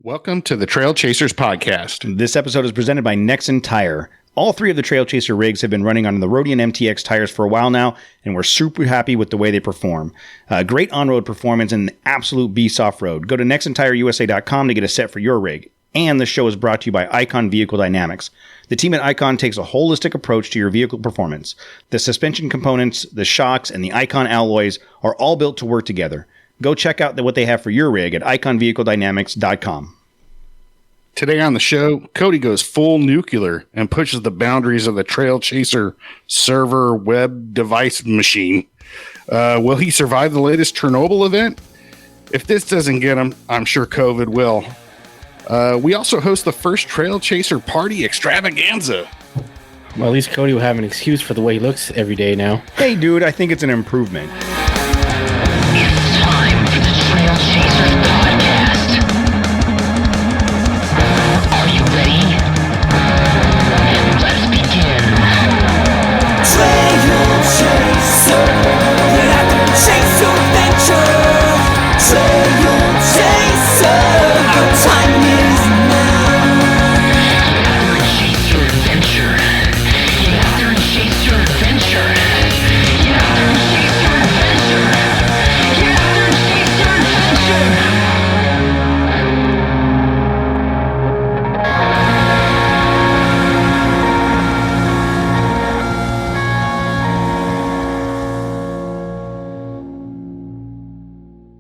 Welcome to the Trailchasers podcast. This episode is presented by Nexen Tire. All three of the Trailchaser rigs have been running on the Rodian MTX tires for a while now, and we're super happy with the way they perform. Great on-road performance and an absolute beast off-road. Go to nexentireUSA.com to get a set for your rig. And the show is brought to you by Icon Vehicle Dynamics. The team at Icon takes a holistic approach to your vehicle performance. The suspension components, the shocks, and the Icon alloys are all built to work together. Go check out what they have for your rig at iconvehicledynamics.com. Today on the show, Cody goes full nuclear and pushes the boundaries of the Trailchaser server web device machine. Will he survive the latest Chernobyl event? If this doesn't get him, I'm sure COVID will. We also host the first Trailchaser party extravaganza. Well, at least Cody will have an excuse for the way he looks every day now. Hey, dude, I think it's an improvement. It's time for the Trailchasers podcast. Are you ready? Let's begin. Trailchaser, get out there and chase your adventure. Trailchaser, our time is now. Get out there and chase your adventure. Get out there and chase your adventure. Get out there and chase your adventure. Get out there and chase your adventure.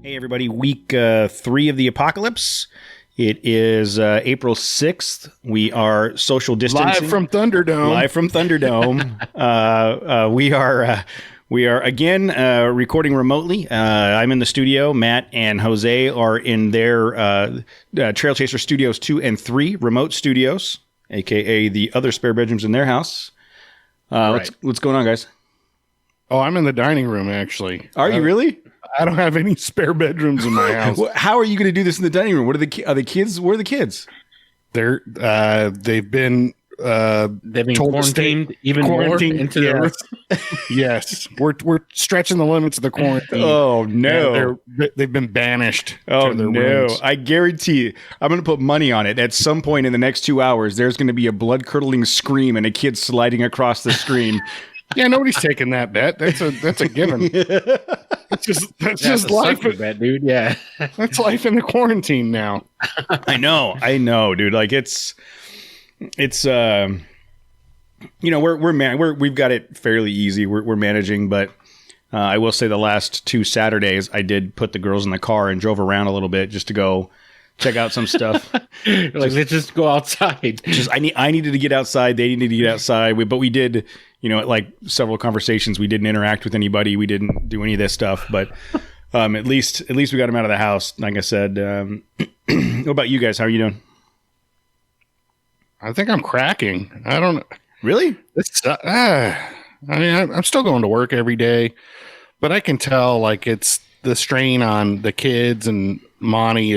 Hey, everybody. Week 3 of the apocalypse. It is April 6th. We are social distancing. Live from Thunderdome. We are again recording remotely. I'm in the studio. Matt and Jose are in their Trailchaser Studios 2 and 3 remote studios, aka the other spare bedrooms in their house. Right. What's going on, guys? Oh, I'm in the dining room, actually. Are you really? I don't have any spare bedrooms in my house. Well, how are you going to do this in the dining room? What are the kids? Where are the kids? They've been told to stay quarantined even more into their room. Yes, we're stretching the limits of the quarantine. Oh no, they've been banished. Oh to their no! rooms. I guarantee you, I'm going to put money on it. At some point in the next 2 hours, there's going to be a blood-curdling scream and a kid sliding across the screen. Yeah, nobody's taking that bet. That's a given. That's just life, bet, dude. Yeah, that's life in the quarantine now. I know, dude. Like it's we've got it fairly easy. We're managing, but I will say the last 2 Saturdays I did put the girls in the car and drove around a little bit just to go check out some stuff. let's just go outside. I needed to get outside. They needed to get outside. But we did, like several conversations. We didn't interact with anybody. We didn't do any of this stuff. But at least we got them out of the house. Like I said. What about you guys? How are you doing? I think I'm cracking. I don't know. Really? I'm still going to work every day, but I can tell like it's the strain on the kids and Monty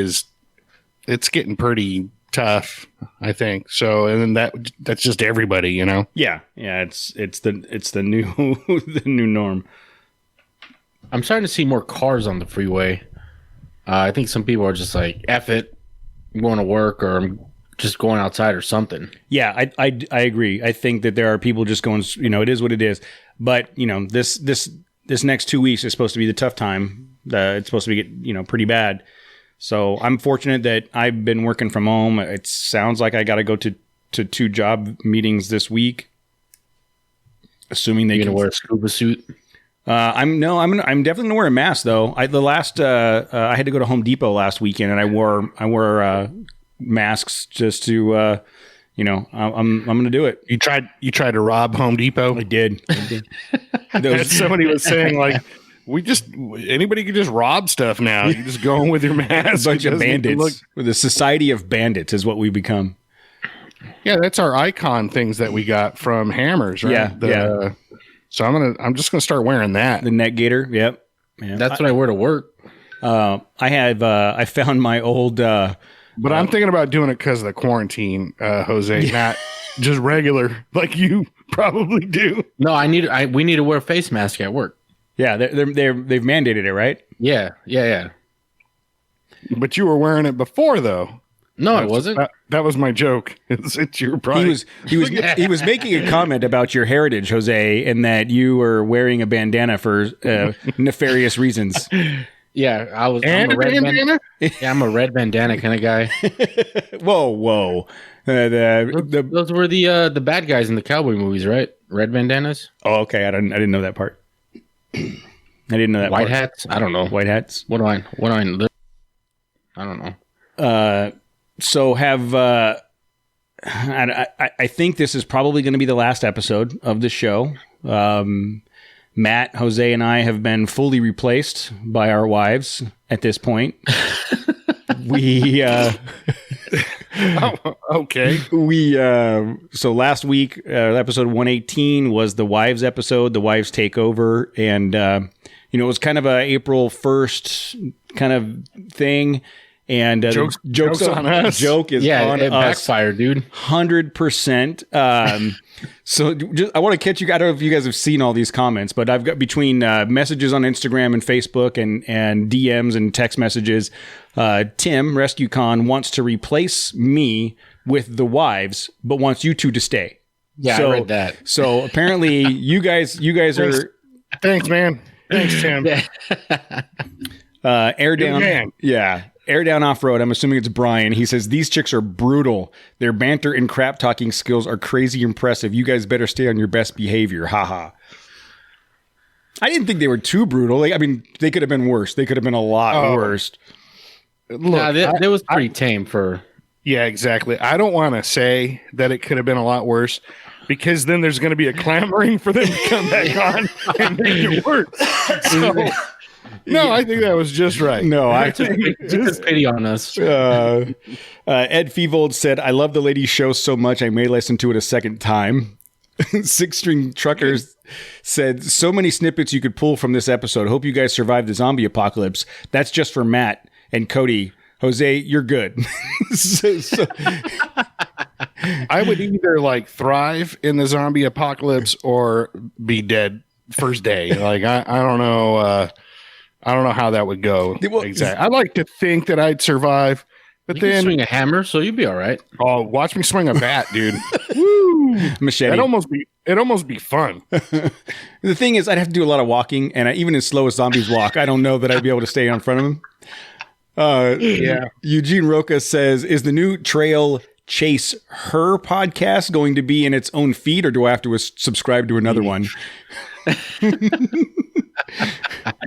it's getting pretty tough, I think. So, and then that's just everybody, Yeah. It's the new the new norm. I'm starting to see more cars on the freeway. I think some people are just like, F it, I'm going to work, or I'm just going outside or something. Yeah, I agree. I think that there are people just going, it is what it is. But, this next 2 weeks is supposed to be the tough time. It's supposed to be, pretty bad. So I'm fortunate that I've been working from home. It sounds like I got to go to 2 job meetings this week. Assuming they can can wear a scuba suit. I'm definitely gonna wear a mask though. I had to go to Home Depot last weekend and I wore masks just to I'm gonna do it. You tried to rob Home Depot? I did. Somebody was saying like anybody can just rob stuff now. You just go in with your mask. A bunch of bandits. The society of bandits is what we become. Yeah, that's our icon things that we got from Hammers, right? Yeah. So I'm just gonna start wearing that. The net gator. Yep. Yeah. That's what I wear to work. I found my old. But I'm thinking about doing it because of the quarantine, Jose. Not just regular like you probably do. No, we need to wear a face mask at work. Yeah, they've mandated it, right? Yeah. But you were wearing it before, though. No, it wasn't. That was my joke. It's your pride. He was making a comment about your heritage, Jose, and that you were wearing a bandana for nefarious reasons. Yeah, I'm a red bandana. Yeah, I'm a red bandana kind of guy. Whoa. Those were the bad guys in the cowboy movies, right? Red bandanas. Oh, okay. I didn't know that part. I didn't know that. White part. hats. I don't know. White hats. What do I? I don't know. So have I think this is probably going to be the last episode of the show. Matt, Jose, and I have been fully replaced by our wives at this point. We okay. So last week, episode 118 was the wives episode, the wives takeover, and it was kind of a April 1st kind of thing. And jokes on us. Joke is on it us. Backfired, dude. 100%. So I want to catch you. I don't know if you guys have seen all these comments, but I've got between messages on Instagram and Facebook and DMs and text messages. Tim RescueCon wants to replace me with the wives, but wants you two to stay. Yeah, I read that. So apparently you guys are. Thanks, man. Thanks, Tim. Air down. Man. Yeah. Air Down Off-Road, I'm assuming it's Brian. He says, these chicks are brutal. Their banter and crap talking skills are crazy impressive. You guys better stay on your best behavior. Haha. I didn't think they were too brutal. They could have been worse. They could have been a lot worse. Look, that was pretty tame for... Yeah, exactly. I don't want to say that it could have been a lot worse because then there's going to be a clamoring for them to come back on and make it worse. So... No, I think that was just right. No, I just pity on us. Ed Fevold said, I love the ladies' show so much I may listen to it a second time. Six String Truckers said, so many snippets you could pull from this episode. Hope you guys survive the zombie apocalypse. That's just for Matt and Cody. Jose, you're good. I would either thrive in the zombie apocalypse or be dead first day. I don't know. I don't know how that would go. Exactly. I'd like to think that I'd survive, but you then can swing a hammer, so you'd be all right. Oh, watch me swing a bat, dude! Woo! Machete. It'd almost be fun. The thing is, I'd have to do a lot of walking, and even as slow as zombies walk, I don't know that I'd be able to stay in front of them. Yeah. Eugene Roca says, "Is the new Trail Chase Her podcast going to be in its own feed, or do I have to subscribe to another one?"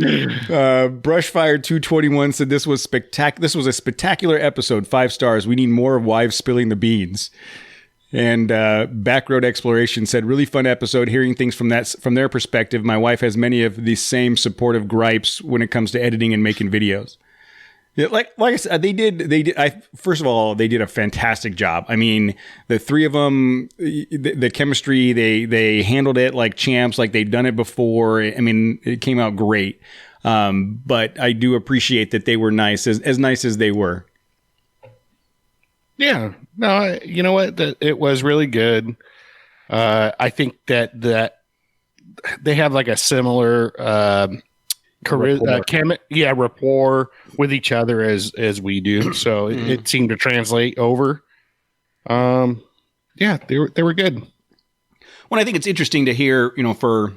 Brushfire 221 said this was a spectacular episode, 5 stars. We need more of wives spilling the beans. And Backroad Exploration said, really fun episode, hearing things from their perspective. My wife has many of the same supportive gripes when it comes to editing and making videos. Yeah, like I said, they did. First of all, they did a fantastic job. I mean, the three of them, the chemistry, they handled it like champs, like they'd done it before. I mean, it came out great. But I do appreciate that they were nice, as nice as they were. Yeah, no, you know what? It was really good. I think that they have a similar rapport with each other as we do. So it seemed to translate over. Yeah, they were good. Well, I think it's interesting to hear, for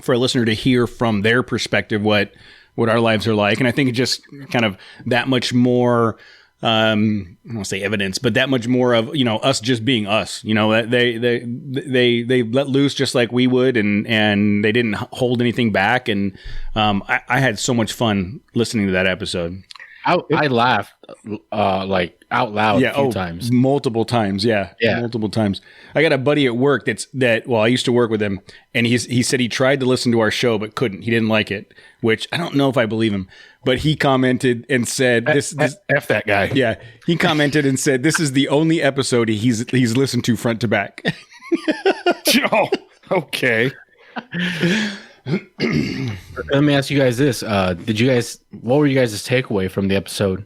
a listener to hear from their perspective what our lives are like, and I think it just kind of that much more. I don't want to say evidence, but that much more of us just being us. They let loose just like we would, and they didn't hold anything back. And I had so much fun listening to that episode. I laughed out loud a few times, multiple times. Yeah, multiple times. I got a buddy at work I used to work with him, and he said he tried to listen to our show but couldn't. He didn't like it, which I don't know if I believe him. But he commented and said, "This F that guy." Yeah, he commented and said, "This is the only episode he's listened to front to back." Oh, okay. Let me ask you guys this: what were you guys' takeaway from the episode?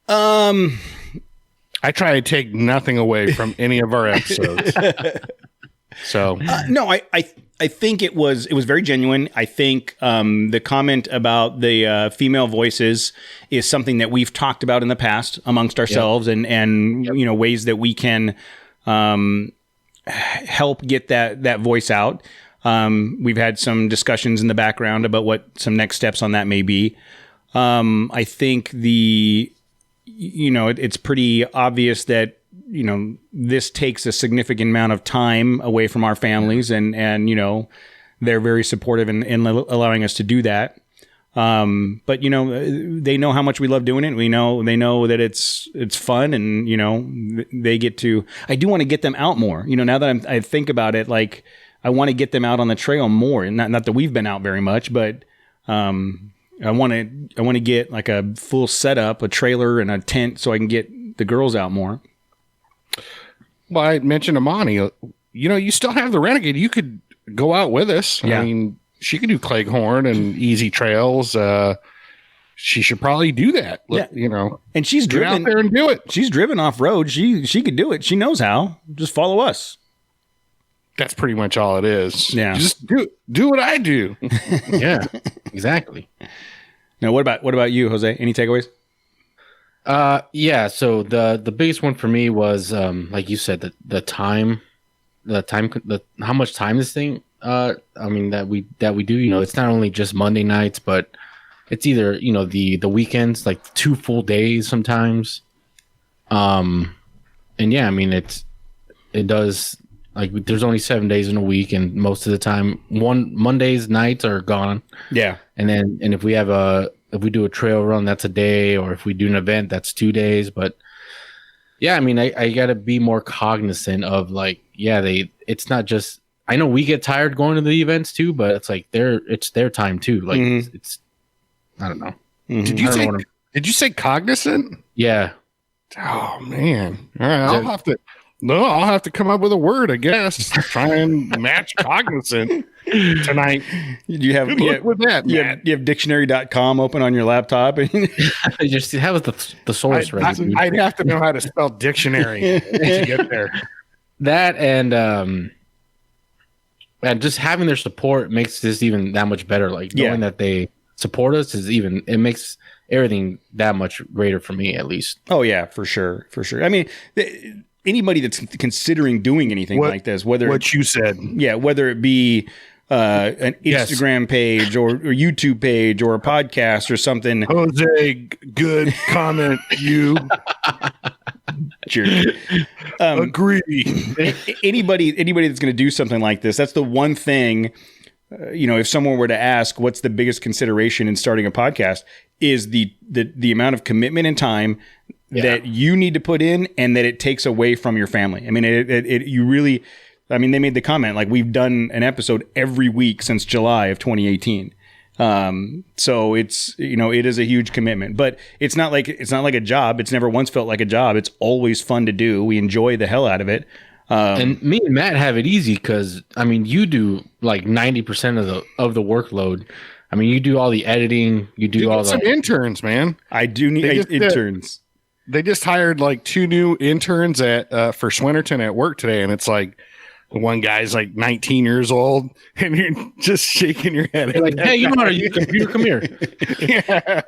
I try to take nothing away from any of our episodes. So No, I think it was very genuine. I think the comment about the female voices is something that we've talked about in the past amongst ourselves, and you know, ways that we can help get that voice out. We've had some discussions in the background about what some next steps on that may be. I think it's pretty obvious that, you know, this takes a significant amount of time away from our families, and you know, they're very supportive in allowing us to do that. But you know, they know how much we love doing it. They know that it's fun, and you know, they get to. I do want to get them out more. You know, now that I think about it, like I want to get them out on the trail more. And not that we've been out very much, but I want to get like a full setup, a trailer and a tent, so I can get the girls out more. Well, I mentioned Amani. You know, you still have the Renegade. You could go out with us. Yeah. I mean, she could do Cleghorn and easy trails. She should probably do that. Yeah. You know, And she's get driven out there and do it. She's driven off road. She could do it. She knows how. Just follow us. That's pretty much all it is. Yeah. Just do what I do. yeah, exactly. Now, what about you, Jose? Any takeaways? Yeah. So the biggest one for me was like you said, how much time this thing. I mean that we do. You know, it's not only just Monday nights, but it's either, you know, the weekends, like 2 full days sometimes. And yeah, I mean it does, like, there's only 7 days in a week, and most of the time Mondays nights are gone. Yeah. And if we do a trail run, that's a day, or if we do an event, that's 2 days. But yeah, I mean, I got to be more cognizant of, like, yeah, it's not just, I know we get tired going to the events too, but it's like it's their time too. Like it's I don't know. Mm-hmm. Did you say cognizant? Yeah. Oh man. All right. I'll have to come up with a word, I guess. Try and match cognizant tonight. You have Good luck with that, you Matt. have dictionary.com open on your laptop. Just have the source ready. Dude. I'd have to know how to spell dictionary to get there. That and just having their support makes this even that much better. Like knowing that they support us it makes everything that much greater for me, at least. Oh yeah, for sure. I mean, anybody that's considering doing anything like this, whether you said, whether it be an Instagram page or YouTube page or a podcast or something. Jose, good comment. You jerk. agree. Anybody that's going to do something like this, that's the one thing. You know, if someone were to ask, what's the biggest consideration in starting a podcast, is the amount of commitment and time that you need to put in, and that it takes away from your family. I mean, you really, I mean, they made the comment, like, we've done an episode every week since July of 2018. So it's, you know, it is a huge commitment, but it's not like a job. It's never once felt like a job. It's always fun to do. We enjoy the hell out of it. And me and Matt have it easy because, I mean, you do like 90% of the workload. I mean, you do all the editing. You do all some interns, man. I do need interns. They just hired like 2 new interns for Swinnerton at work today, and it's like one guy's like 19 years old, and you're just shaking your head. Like, hey, you know how to use a computer? Come here. Yeah,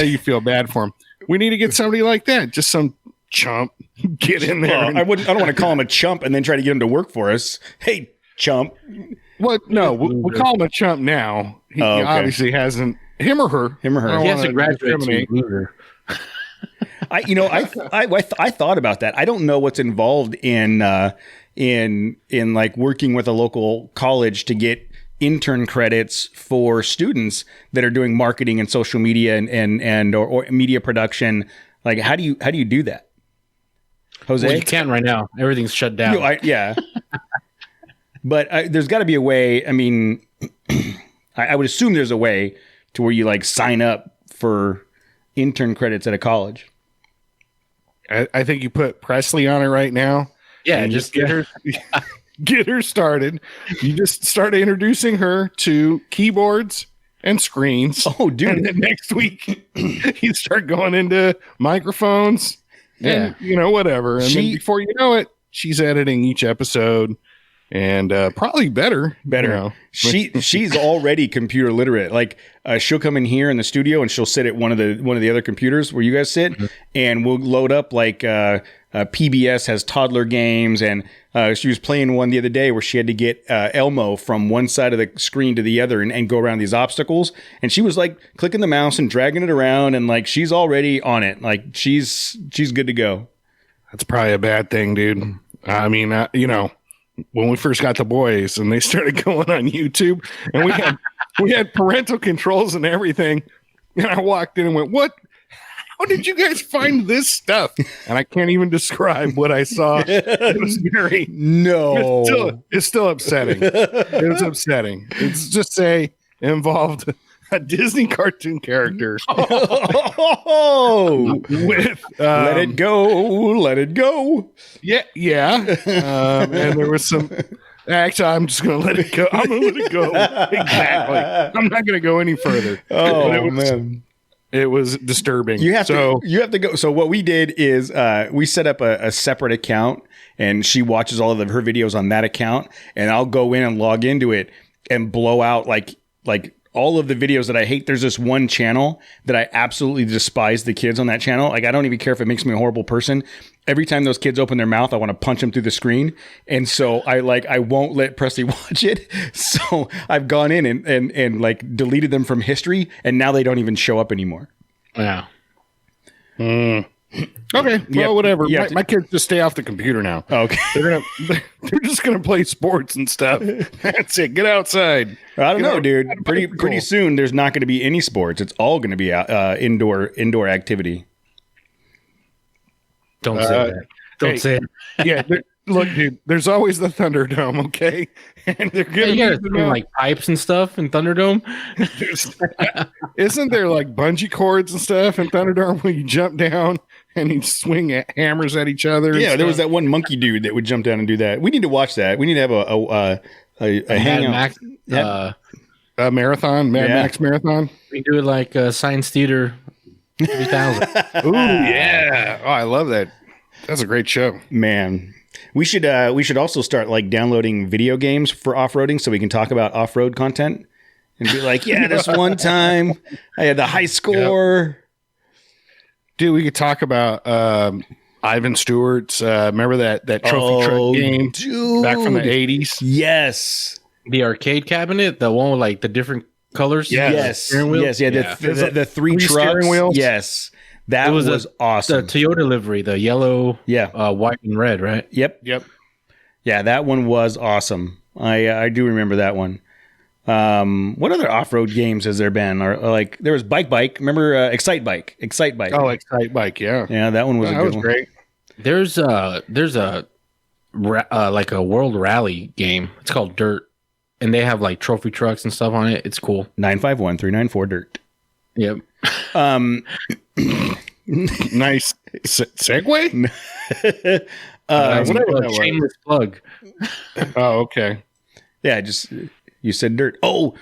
you feel bad for him. We need to get somebody like that. Just some chump. Get in there. I don't want to call him a chump and then try to get him to work for us. Hey, chump. What? No, we call him a chump now. He obviously hasn't. Him or her. He has to graduate to loser. I thought about that. I don't know what's involved in like working with a local college to get intern credits for students that are doing marketing and social media and or media production. Like, how do you do that? Jose? Well, you can't right now. Everything's shut down. But there's got to be a way. I mean, I would assume there's a way to where you like sign up for intern credits at a college. I think you put Presley on it right now. Yeah, just get her started. You just start introducing her to keyboards and screens. Oh, dude! And then next week you start going into microphones. And, you know, whatever. And then before you know it, she's editing each episode. and probably better. Better. You know. She's already computer literate. Like she'll come in here in the studio and she'll sit at one of the other computers where you guys sit, and we'll load up like PBS has toddler games, and she was playing one the other day where she had to get Elmo from one side of the screen to the other and go around these obstacles, and she was like clicking the mouse and dragging it around, and like she's already on it. Like she's good to go. That's probably a bad thing, dude. I mean, you know, when we first got the boys and they started going on YouTube, and we had parental controls and everything, and I walked in and went, "What? How did you guys find this stuff?" And I can't even describe what I saw. It was very it's still upsetting. It was upsetting. It's just say it involved a Disney cartoon character with let it go. Yeah. And there was some. Actually, I'm just gonna let it go. I'm gonna let it go. Exactly. I'm not gonna go any further. Oh man. It was disturbing. You have to go. So what we did is we set up a separate account, and she watches all of her videos on that account, and I'll go in and log into it and blow out like all of the videos that I hate. There's this one channel that I absolutely despise the kids on that channel. Like I don't even care if it makes me a horrible person. Every time those kids open their mouth, I want to punch them through the screen. And so I won't let Presley watch it. So I've gone in and like deleted them from history, and now they don't even show up anymore. Yeah. Okay. Well, whatever. Yeah. My kids just stay off the computer now. Okay. They're just gonna play sports and stuff. That's it. Get outside. I don't know, dude. Pretty soon, there's not going to be any sports. It's all going to be indoor activity. Don't say that. Don't say it. Yeah. Look, dude. There's always the Thunderdome. Okay, and they're Yeah, gonna you gotta swing like pipes and stuff in Thunderdome. Isn't there like bungee cords and stuff in Thunderdome where you jump down and you swing at hammers at each other? and Yeah, there stuff? was that one monkey dude that would jump down and do that. We need to watch that. We need to have a Mad hangout. Max, Yeah. A marathon, Mad Yeah. Max marathon. we do it like Science Theater 3000. Ooh, yeah. Oh, I love that. That's a great show. Man, we should also start like downloading video games for off-roading so we can talk about off-road content and be like, yeah, this one time I had the high score. Dude, we could talk about Ivan Stewart's. Remember that trophy truck game dude. back from the 80s? Yes. The arcade cabinet, the one with like the different colors. Yeah. Yes. steering wheel? Yes. Yeah. Yeah. The three trucks. steering wheels? Yes. That It was, was the awesome. Toyota livery, the yellow, Yeah. white and red, right? Yep. Yeah, that one was awesome. I do remember that one. What other off-road games has there been? Or like there was Bike. Remember Excite Bike? Oh, Excite Bike, yeah. Yeah, that one was a That good was one. great. There's a like a world rally game. It's called Dirt, and they have like trophy trucks and stuff on it. It's cool. 951-394 dirt. Yep. Nice segue? Whatever that was. Shameless plug. Oh, okay. Yeah, you said dirt. Oh,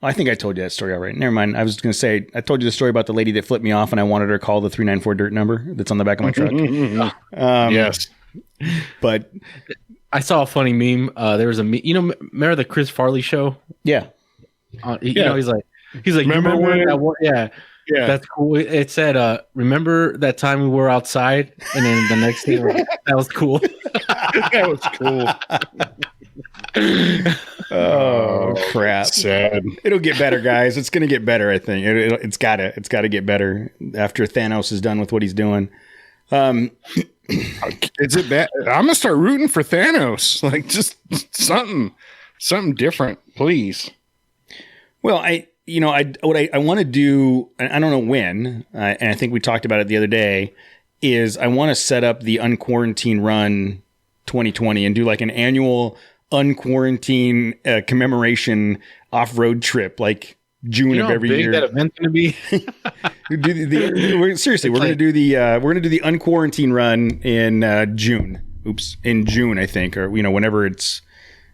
I think I told you that story already. Never mind. I was going to say I told you the story about the lady that flipped me off, and I wanted her to call the 394 dirt number that's on the back of my truck. Yes. But I saw a funny meme. There was a remember the Chris Farley show? yeah, You know, he's like, Remember when- that one? Yeah. Yeah. That's cool. It said, remember that time we were outside? And then the next day, that was cool. That was cool. oh crap! Sad. It'll get better, guys. It's going to get better. I think it's got to get better after Thanos is done with what he's doing. Is it bad? I'm gonna start rooting for Thanos. Like just something different, please. Well, what I want to do, and I don't know when, and I think we talked about it the other day, is I want to set up the Unquarantine Run 2020 and do like an annual Unquarantine commemoration off-road trip, like June of every year. That event's gonna be. Seriously, we're gonna do the Unquarantine Run in June. In June, I think, or whenever it's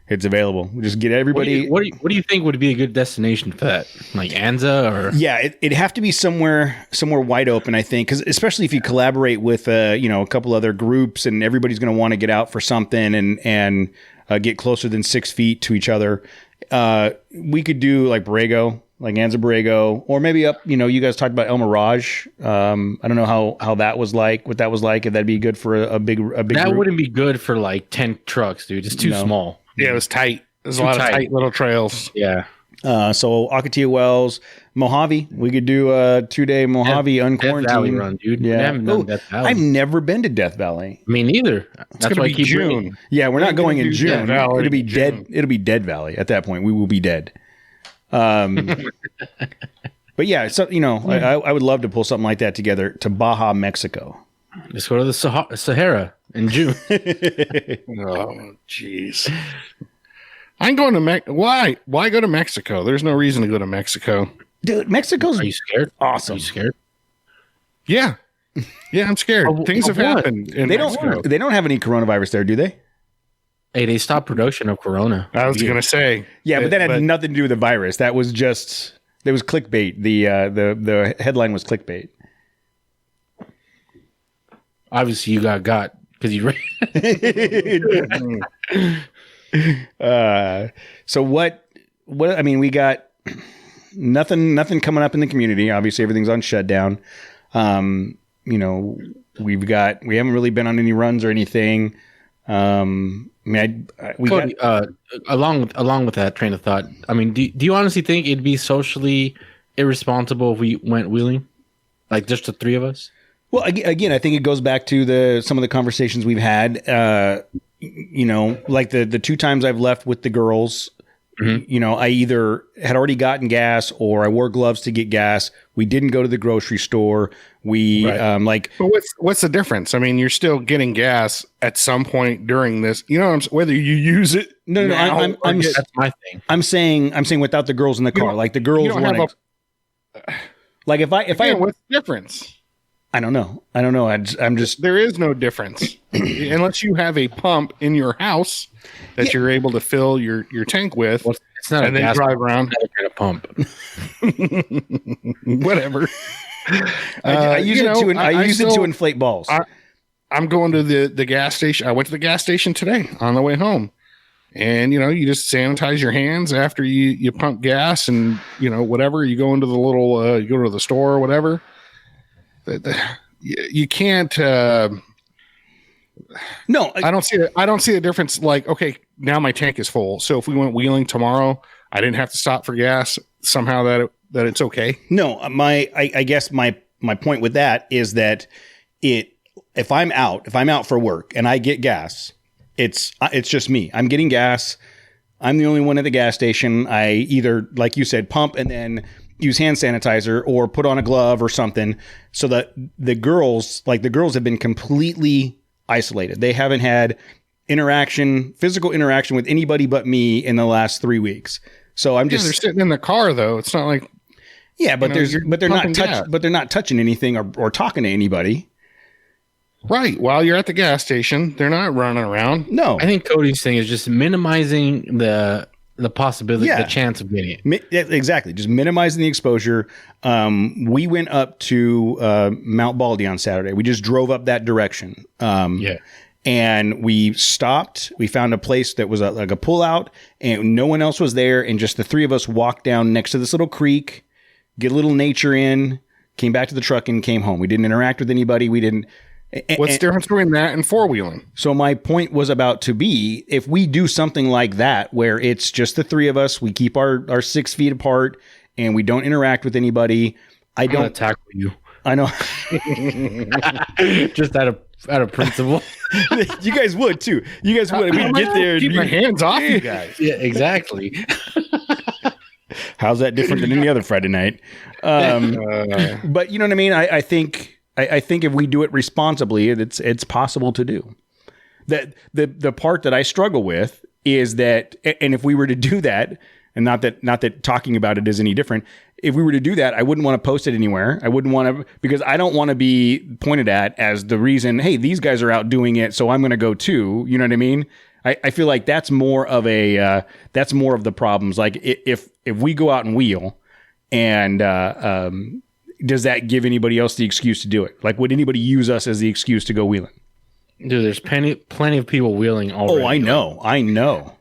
available. We'll just get everybody. What do you think would be a good destination for that? Like Anza or? Yeah, it'd have to be somewhere wide open, I think, because especially if you collaborate with a couple other groups and everybody's going to want to get out for something, and get closer than 6 feet to each other. We could do like Borrego, like Anza Borrego, or maybe up, you guys talked about El Mirage. I don't know how that was like, what that was like, if that'd be good for a big That group. wouldn't be good for like 10 trucks, dude. It's too small. Yeah, it was tight. There's a Too lot of tight. tight little trails. Yeah. So Akatia Wells, Mojave, we could do a 2-day Mojave Death unquarantined Valley run, dude. We Yeah. haven't done Oh, Death Valley. I've never been to Death Valley. Me neither. That's gonna why I be keep June. bringing- Yeah, we're not going in do June. Death Valley It'll be in dead. June. It'll be Dead Valley at that point. We will be dead. But yeah, so I would love to pull something like that together to Baja, Mexico. Let's go to the Sahara in June. Oh, jeez. I'm going to Why? Why go to Mexico? There's no reason to go to Mexico. Dude, Mexico's Are you scared? awesome. Are you scared? Yeah. Yeah, I'm scared. Things have what? happened in They Mexico. don't have any coronavirus there, do they? Hey, they stopped production of Corona. I was going to say. Yeah, but that had nothing to do with the virus. That was just there was clickbait. The headline was clickbait. Obviously, you got because you. So what I mean, we got nothing coming up in the community. Obviously, everything's on shutdown. We haven't really been on any runs or anything. Cody, along with that train of thought, I mean, do you honestly think it'd be socially irresponsible if we went wheeling, like just the three of us? Well, again, I think it goes back to some of the conversations we've had. Like the 2 times I've left with the girls, I either had already gotten gas or I wore gloves to get gas. We didn't go to the grocery store. We But what's the difference? I mean, you're still getting gas at some point during this. Whether you use it. No. That's my thing. I'm saying without the girls in the car. Like the girls don't weren't. Like if I What's the difference? I don't know. I'm just There is no difference unless you have a pump in your house that you're able to fill your tank with, Well, it's not and a then gas drive around. pump. Whatever. I use it to inflate balls. I'm going to the gas station. I went to the gas station today on the way home, and you just sanitize your hands after you pump gas, and whatever you go into the little you go to the store or whatever. You can't. No, I don't see it. I don't see the difference. Like, okay, now my tank is full. So if we went wheeling tomorrow, I didn't have to stop for gas. Somehow that it's okay. No, I guess my point with that is that if I'm out for work and I get gas, it's just me. I'm getting gas. I'm the only one at the gas station. I either, like you said, pump and then use hand sanitizer or put on a glove or something, so that the girls have been completely isolated. They haven't had physical interaction with anybody but me in the last 3 weeks. So I'm just they're sitting in the car though. It's not like but they're not gas. but they're not touching anything or talking to anybody. right while you're at the gas station. They're not running around. No, I think Cody's thing is just minimizing the possibility, Yeah. the chance of getting it. Yeah, exactly. Just minimizing the exposure. We went up to Mount Baldy on Saturday. We just drove up that direction. And we stopped. We found a place that was like a pullout, and no one else was there. And just the 3 of us walked down next to this little creek, get a little nature in, came back to the truck, and came home. We didn't interact with anybody. We didn't. What's the difference between that and four-wheeling? So my point was about to be, if we do something like that, where it's just the 3 of us, we keep our 6 feet apart, and we don't interact with anybody. I'm gonna tackle you. I know. Just out of principle. You guys would too. You guys would. We'd get there. Keep my hands off you guys. Yeah, exactly. How's that different than any other Friday night? But you know what I mean? I think if we do it responsibly, it's possible to do. That the part that I struggle with is that, and if we were to do that, and not that talking about it is any different, if we were to do that, I wouldn't want to post it anywhere. I wouldn't want to, because I don't want to be pointed at as the reason, hey, these guys are out doing it, so I'm going to go too. You know what I mean? I feel like that's more of the problems. Like if we go out and wheel, and does that give anybody else the excuse to do it? Like, would anybody use us as the excuse to go wheeling? Dude, there's plenty of people wheeling already. Oh, I know.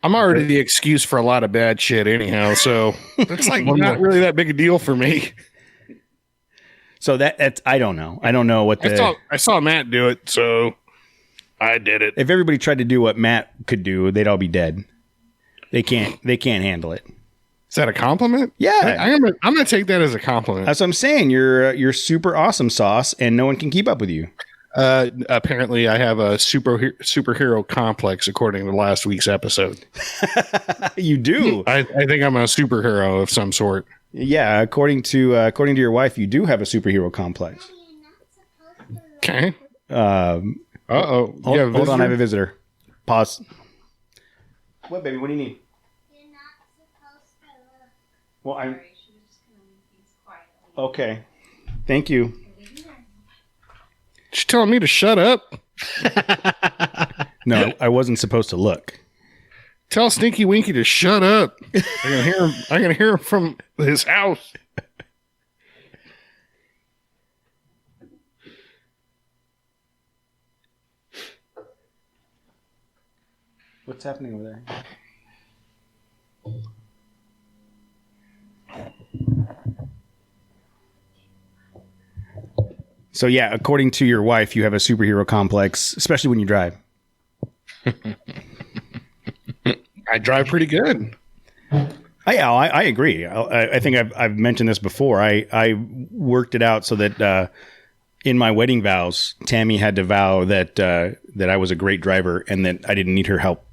I'm already the excuse for a lot of bad shit anyhow, so it's like not really that big a deal for me. So that's I don't know. I don't know what I saw Matt do it, so I did it. if everybody tried to do what Matt could do, they'd all be dead. They can't handle it. Is that a compliment? Yeah. I'm gonna take that as a compliment. That's what I'm saying. You're super awesome sauce, and no one can keep up with you. Apparently, I have a superhero complex, according to last week's episode. You do. I think I'm a superhero of some sort. Yeah, according to your wife, you do have a superhero complex. Okay. Hold on, I have a visitor. Pause. What, baby? What do you need? You're not supposed to look. Well, I'm Sorry, she was just gonna leave things quietly. okay. Thank you. She's telling me to shut up. No, I wasn't supposed to look. Tell Stinky Winky to shut up. I can hear him from his house. What's happening over there? So yeah, according to your wife, you have a superhero complex, especially when you drive. I drive pretty good. I agree. I think I've mentioned this before. I worked it out so that in my wedding vows, Tammy had to vow that I was a great driver and that I didn't need her help.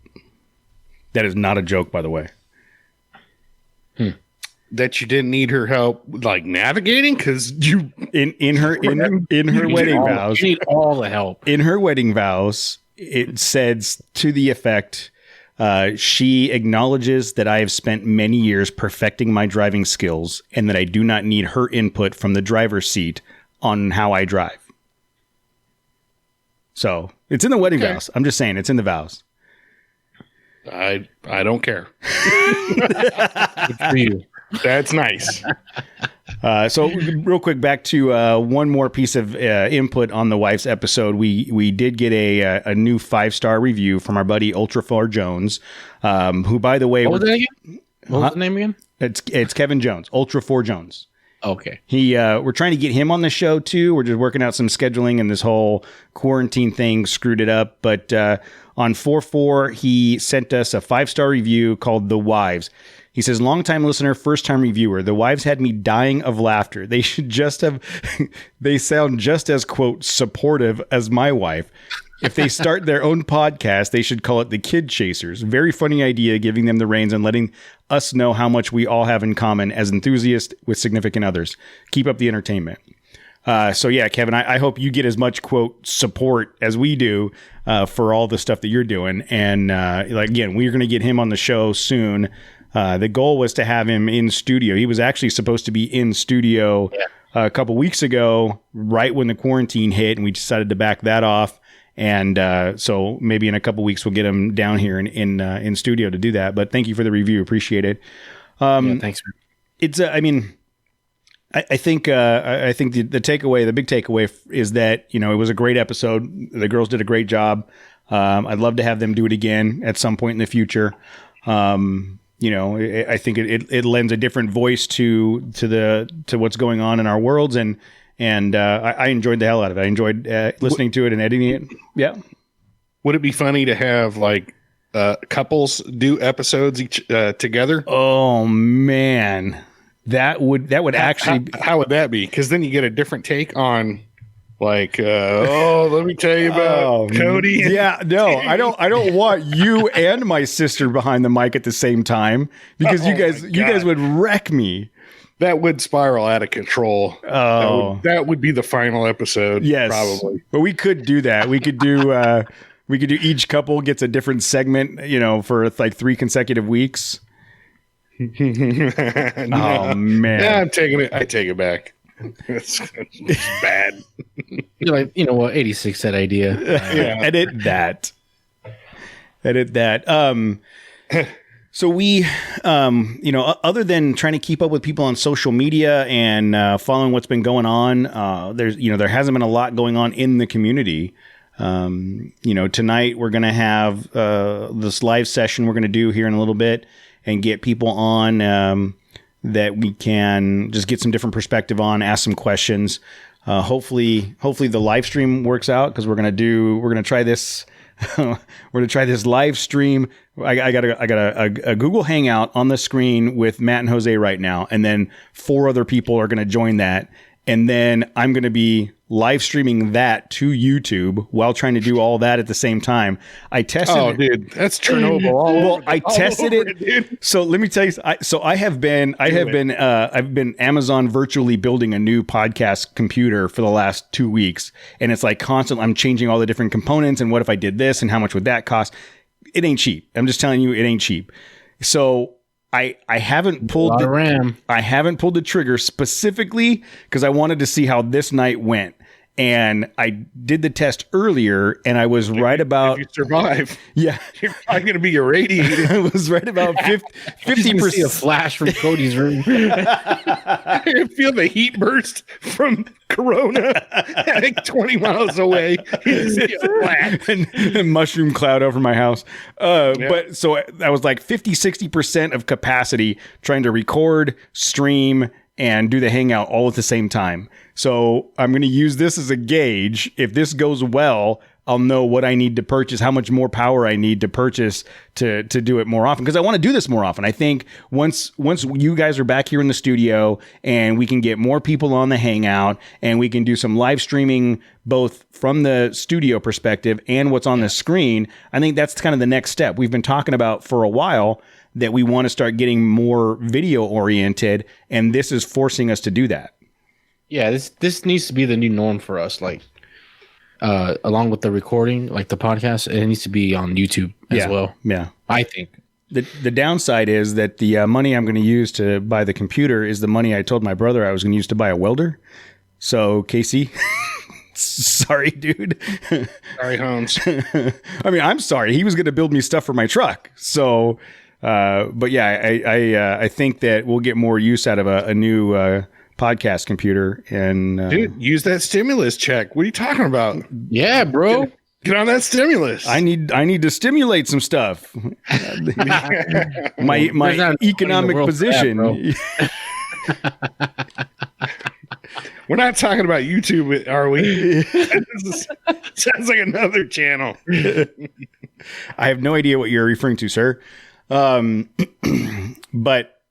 That is not a joke, by the way. That you didn't need her help, like navigating, because you In her wedding vows, You need all the help. in her wedding vows, it says to the effect, she acknowledges that I have spent many years perfecting my driving skills and that I do not need her input from the driver's seat on how I drive. So it's in the wedding vows. I'm just saying it's in the vows. I don't care. Good for you. That's nice. So real quick, back to one more piece of input on the wife's episode. We did get a new 5-star review from our buddy Ultra4 Jones, who, by the way, What was that again? What was the name again? it's Kevin Jones, Ultra4 Jones. Okay. We're trying to get him on the show too. We're just working out some scheduling, and this whole quarantine thing screwed it up. But on 4/4, he sent us a 5-star review called "The Wives." He says, "Longtime listener, first-time reviewer. The wives had me dying of laughter. They should just have. They sound just as quote supportive as my wife. If they start their own podcast, they should call it the Kid Chasers. Very funny idea, giving them the reins and letting us know how much we all have in common as enthusiasts with significant others. Keep up the entertainment." So yeah, Kevin, I hope you get as much quote support as we do for all the stuff that you're doing. And like again, we're going to get him on the show soon. The goal was to have him in studio. He was actually supposed to be in studio a couple weeks ago, right when the quarantine hit, and we decided to back that off. And so maybe in a couple weeks we'll get him down here in studio to do that. But thank you for the review, appreciate it. Yeah, thanks. It's I mean, I think the takeaway, the big takeaway is that it was a great episode. The girls did a great job. I'd love to have them do it again at some point in the future. I think it lends a different voice to what's going on in our worlds, and I enjoyed the hell out of it. I enjoyed listening to it and editing it. Yeah. Would it be funny to have like couples do episodes each together? Oh man, that would actually. How would that be? Because then you get a different take on. Like, let me tell you about Cody. Yeah, no, I don't want you and my sister behind the mic at the same time because you guys would wreck me. That would spiral out of control. Oh, that would be the final episode. yes, probably. But we could do that. We could do each couple gets a different segment, for like 3 consecutive weeks. Oh man, yeah, I'm taking it. I take it back. It's bad. You're like, what 86 that idea. Yeah. Edit that. So we, other than trying to keep up with people on social media and following what's been going on, there hasn't been a lot going on in the community. Tonight we're going to have this live session we're going to do here in a little bit and get people on that we can just get some different perspective on, ask some questions. Hopefully the live stream works out because we're going to try this. We're going to try this live stream. I got a Google Hangout on the screen with Matt and Jose right now. And then 4 other people are going to join that. And then I'm going to be live streaming that to YouTube while trying to do all that at the same time. I tested. Oh, dude, that's Chernobyl. Well, I tested it. Dude. So let me tell you. I've been Amazon virtually building a new podcast computer for the last 2 weeks, and it's like constant. I'm changing all the different components, and what if I did this, and how much would that cost? It ain't cheap. I'm just telling you, it ain't cheap. So I haven't pulled the RAM. I haven't pulled the trigger specifically because I wanted to see how this night went. And I did the test earlier, and I was right about... If you survive, yeah, you're probably going to be irradiated. I was right about 50%. See a flash from Cody's room. I feel the heat burst from Corona like 20 miles away. You see a flash. and mushroom cloud over my house. But so I was like 50-60% of capacity trying to record, stream, and do the hangout all at the same time. So I'm going to use this as a gauge. If this goes well, I'll know what I need to purchase, how much more power I need to purchase to do it more often. Because I want to do this more often. I think once you guys are back here in the studio and we can get more people on the hangout and we can do some live streaming both from the studio perspective and what's on the screen, I think that's kind of the next step. We've been talking about for a while that we want to start getting more video oriented, and this is forcing us to do that. Yeah, this needs to be the new norm for us. Like, along with the recording, like the podcast, it needs to be on YouTube as well. Yeah, I think the downside is that the money I'm going to use to buy the computer is the money I told my brother I was going to use to buy a welder. So Casey, sorry, dude. Sorry, Holmes. I mean, I'm sorry. He was going to build me stuff for my truck. So. But yeah, I think that we'll get more use out of a new podcast computer. And dude, use that stimulus check. What are you talking about? Yeah, bro. Get on that stimulus. I need to stimulate some stuff. my economic position. We're not talking about YouTube, are we? Sounds like another channel. I have no idea what you're referring to, sir. But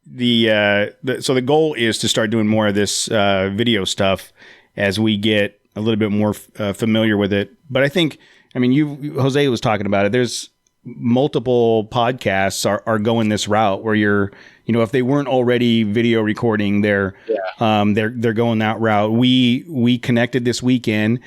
so the goal is to start doing more of this video stuff as we get a little bit more familiar with it. But I think, I mean, Jose was talking about it. There's multiple podcasts are going this route where if they weren't already video recording, they're going that route. We connected this weekend,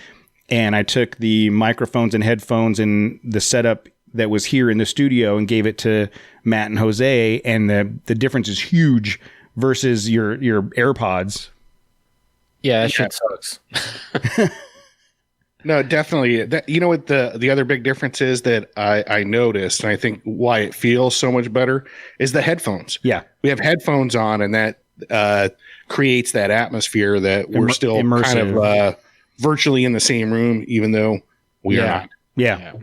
and I took the microphones and headphones and the setup that was here in the studio and gave it to Matt and Jose, and the difference is huge versus your AirPods. Yeah, that shit sucks. No, definitely. You know what the other big difference is that I noticed, and I think why it feels so much better is the headphones. Yeah, we have headphones on, and that creates that atmosphere that we're still immersive. Kind of virtually in the same room, even though we are not. Yeah.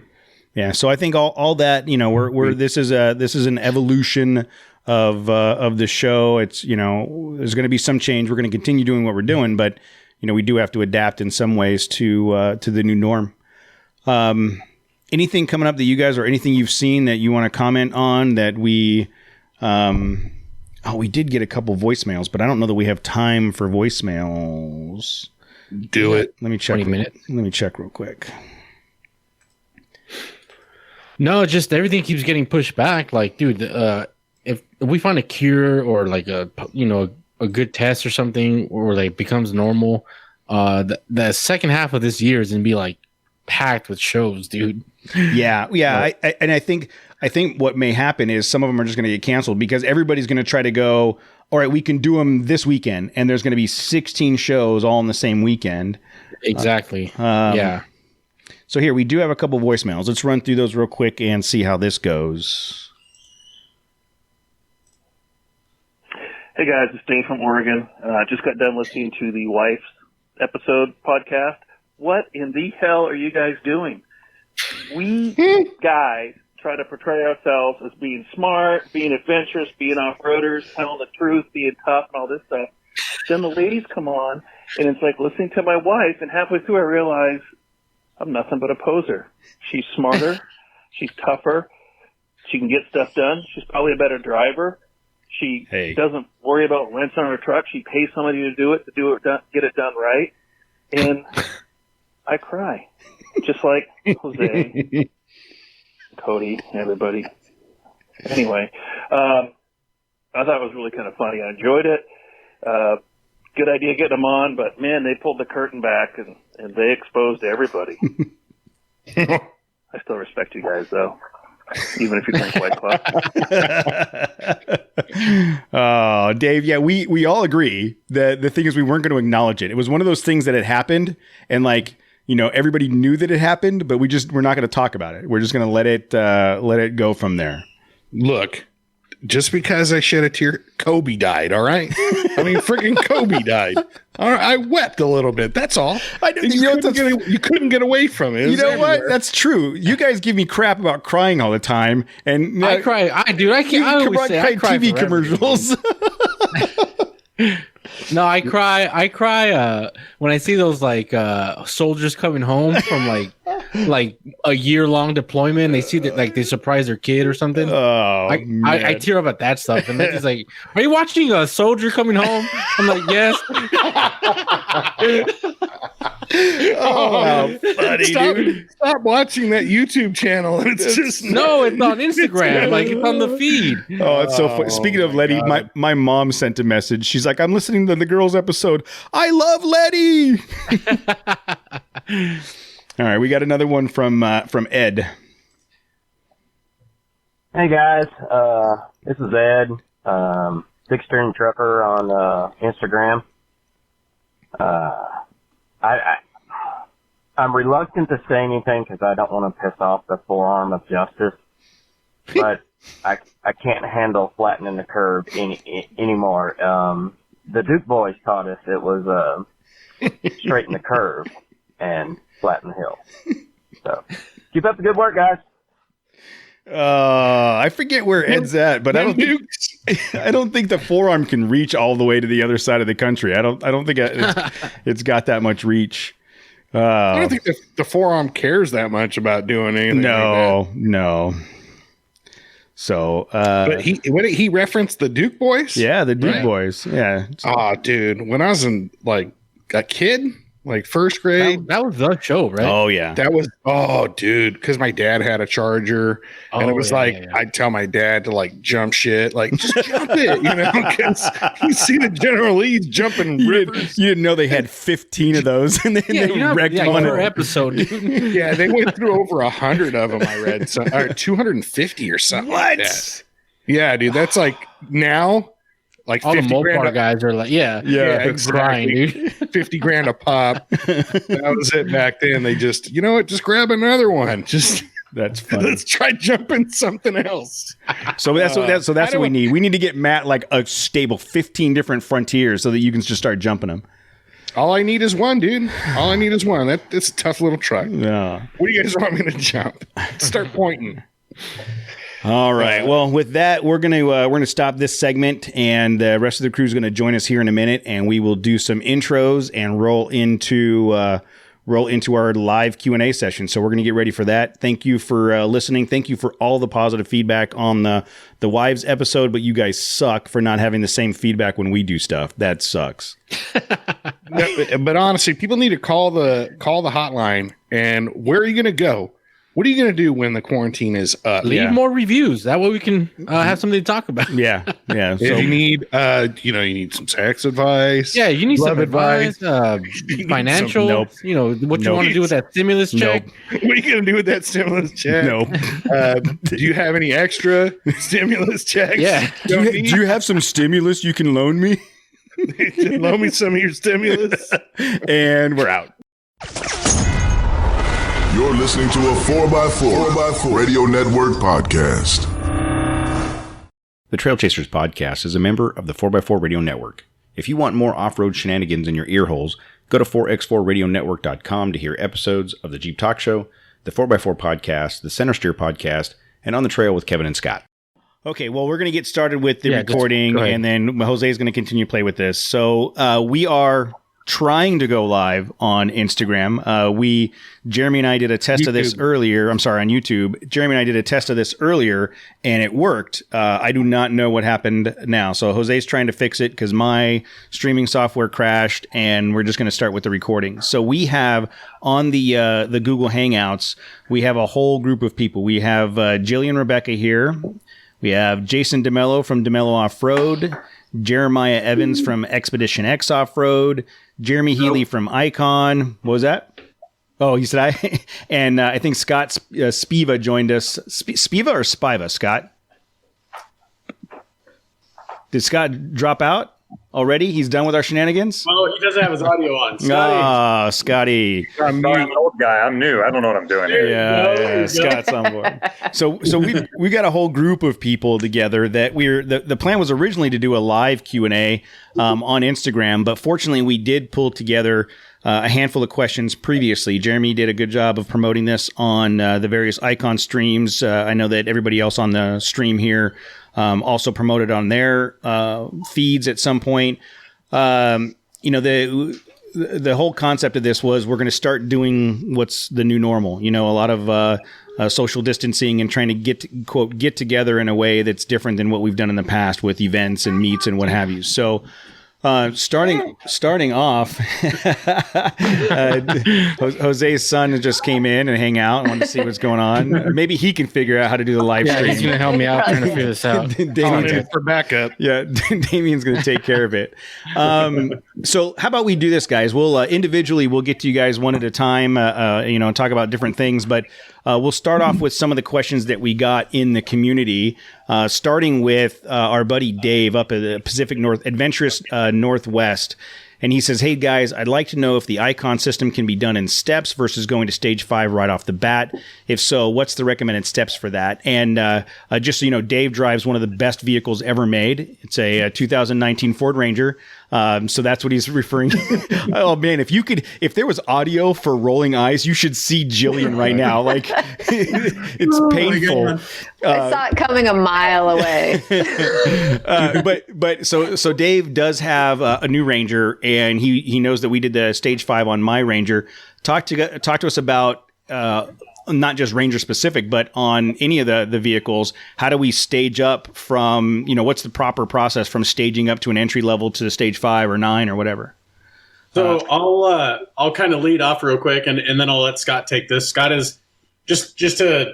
So I think all that, we're this is an evolution of the show. It's, there's going to be some change. We're going to continue doing what we're doing, but we do have to adapt in some ways to the new norm. Anything coming up that you guys, or anything you've seen that you want to comment on that we did get a couple voicemails, but I don't know that we have time for voicemails. Do it. Let me check. 20 minutes. Let me check real quick. No, just everything keeps getting pushed back. Like, dude, if we find a cure or like a good test or something, or like becomes normal, the second half of this year is gonna be like packed with shows, dude. Yeah. I think what may happen is some of them are just going to get canceled because everybody's going to try to go, all right, we can do them this weekend, and there's going to be 16 shows all in the same weekend. Exactly. Yeah. So here, we do have a couple voicemails. Let's run through those real quick and see how this goes. Hey guys, it's Dave from Oregon. Just got done listening to the Wife's episode podcast. What in the hell are you guys doing? we guys try to portray ourselves as being smart, being adventurous, being off-roaders, telling the truth, being tough, and all this stuff. Then the ladies come on, and it's like listening to my wife, and halfway through I realize I'm nothing but a poser. She's smarter. She's tougher. She can get stuff done. She's probably a better driver. She doesn't worry about rents on her truck. She pays somebody to do it done, get it done right. And I cry, just like Jose, Cody, everybody. Anyway, I thought it was really kind of funny. I enjoyed it. Good idea getting them on, but man, they pulled the curtain back and they exposed everybody. I still respect you guys, though, even if you drink White Claw. Oh, Dave, yeah, we all agree that the thing is we weren't going to acknowledge it. It was one of those things that had happened, and like, you know, everybody knew that it happened, but we're not going to talk about it. We're just going to let it go from there. Look, just because I shed a tear, Kobe died, all right? I mean, freaking Kobe died. All right, I wept a little bit. That's all. You couldn't get away from it. You know what? That's true. You guys give me crap about crying all the time, and I cry. I can't. I always say I cry TV for commercials. No, I cry. I cry when I see those like soldiers coming home from like a year-long deployment. They see that like they surprise their kid or something. Oh, I tear up at that stuff, and it's like, "Are you watching a soldier coming home?" I'm like, "Yes." Oh, funny, dude. Stop watching that YouTube channel. It's just it's on Instagram. Like, it's on the feed. Oh, it's so funny. Speaking of Letty, my mom sent a message. She's like, I'm listening to the girls episode. I love Letty. All right, we got another one from Ed. Hey guys, this is Ed, six-string trucker on Instagram. I'm reluctant to say anything because I don't want to piss off the forearm of justice, but I can't handle flattening the curve anymore. The Duke boys taught us it was straighten the curve and flatten the hill. So keep up the good work, guys. I forget where Ed's at, but I don't think the forearm can reach all the way to the other side of the country. I don't think it's got that much reach. I don't think the forearm cares that much about doing anything. No. So, but he referenced the Duke boys. Yeah, the Duke boys. Yeah. Oh, dude, when I was in like a kid, like first grade, that was the show, right? Oh yeah, that was. Oh, dude, because my dad had a Charger, and it was I'd tell my dad to like jump shit, like just jump it, you know, because you see the General Lee's jumping rivers. You didn't know they had 15 of those, and they wrecked one per episode, dude. Yeah, they went through over 100 of them. I read, or 250 or something. What? Like that. Yeah, dude, that's like now. Like all the Mopar guys are like, yeah, exactly. Crying, dude. 50 grand a pop. That was it back then. They just, you know what? Just grab another one. Just that's funny. Let's try jumping something else. So that's what we need. We need to get Matt like a stable 15 different Frontiers so that you can just start jumping them. All I need is one, dude. All I need is one. That's a tough little truck. Yeah. What do you guys want me to jump? Start pointing. All right. Well, with that, we're gonna stop this segment, and the rest of the crew is gonna join us here in a minute, and we will do some intros and roll into our live Q&A session. So we're gonna get ready for that. Thank you for listening. Thank you for all the positive feedback on the wives episode, but you guys suck for not having the same feedback when we do stuff. That sucks. But honestly, people need to call the hotline. And where are you gonna go? What are you going to do when the quarantine is up? Leave more reviews. That way we can have something to talk about. Yeah. So if you need, you need some sex advice. Yeah, you need some advice, financial. You know, what you want to do with that stimulus check. What are you going to do with that stimulus check? No. Do you have any extra stimulus checks? Yeah. Do you have some stimulus you can loan me? Loan me some of your stimulus. And we're out. You're listening to a 4x4 Radio Network podcast. The Trailchasers podcast is a member of the 4x4 Radio Network. If you want more off-road shenanigans in your ear holes, go to 4x4radionetwork.com to hear episodes of the Jeep Talk Show, the 4x4 podcast, the Center Steer podcast, and On the Trail with Kevin and Scott. Okay, well, we're going to get started with the recording, and then Jose is going to continue to play with this. So we are trying to go live on Instagram. Jeremy and I did a test of this earlier. I'm sorry, on YouTube. Jeremy and I did a test of this earlier, and it worked. I do not know what happened now. So Jose's trying to fix it because my streaming software crashed, and we're just going to start with the recording. So we have on the Google Hangouts, we have a whole group of people. We have Jillian Rebecca here. We have Jason DeMello from DeMello Off-Road, Jeremiah Evans from Expedition X Off-Road, Jeremy Healy from Icon. What was that? Oh, he said I. And I think Scott Spiva joined us. Spiva or Spiva, Scott? Did Scott drop out already? He's done with our shenanigans? Oh, he doesn't have his audio on. Ah, Scotty. I'm an old guy. I'm new. I don't know what I'm doing here. Yeah, Scott's on board. So we got a whole group of people together that the plan was originally to do a live Q&A on Instagram, but fortunately we did pull together a handful of questions previously. Jeremy did a good job of promoting this on the various Icon streams. I know that everybody else on the stream here also promoted on their feeds at some point. The whole concept of this was we're going to start doing what's the new normal. A lot of social distancing and trying to get together in a way that's different than what we've done in the past with events and meets and what have you. So starting off, Jose's son just came in and hang out and wanted to see what's going on. Maybe he can figure out how to do the live stream. He's going to help me out trying to figure this out. Damien's for backup. Yeah, Damien's going to take care of it. So how about we do this, guys? We'll individually we'll get to you guys one at a time, and talk about different things, but we'll start off with some of the questions that we got in the community, starting with our buddy Dave up at the Pacific Adventurous Northwest. And he says, hey, guys, I'd like to know if the Icon system can be done in steps versus going to stage 5 right off the bat. If so, what's the recommended steps for that? And just so you know, Dave drives one of the best vehicles ever made. It's a 2019 Ford Ranger. So that's what he's referring to. Oh, man, if there was audio for rolling eyes, you should see Jillian right now. Like, it's painful. I saw it coming a mile away. But so Dave does have a new Ranger, and he knows that we did the stage 5 on my Ranger. Talk to us about not just Ranger specific, but on any of the vehicles. How do we stage up from, what's the proper process from staging up to an entry level to stage 5 or 9 or whatever? So I'll kind of lead off real quick, and then I'll let Scott take this. Scott is just to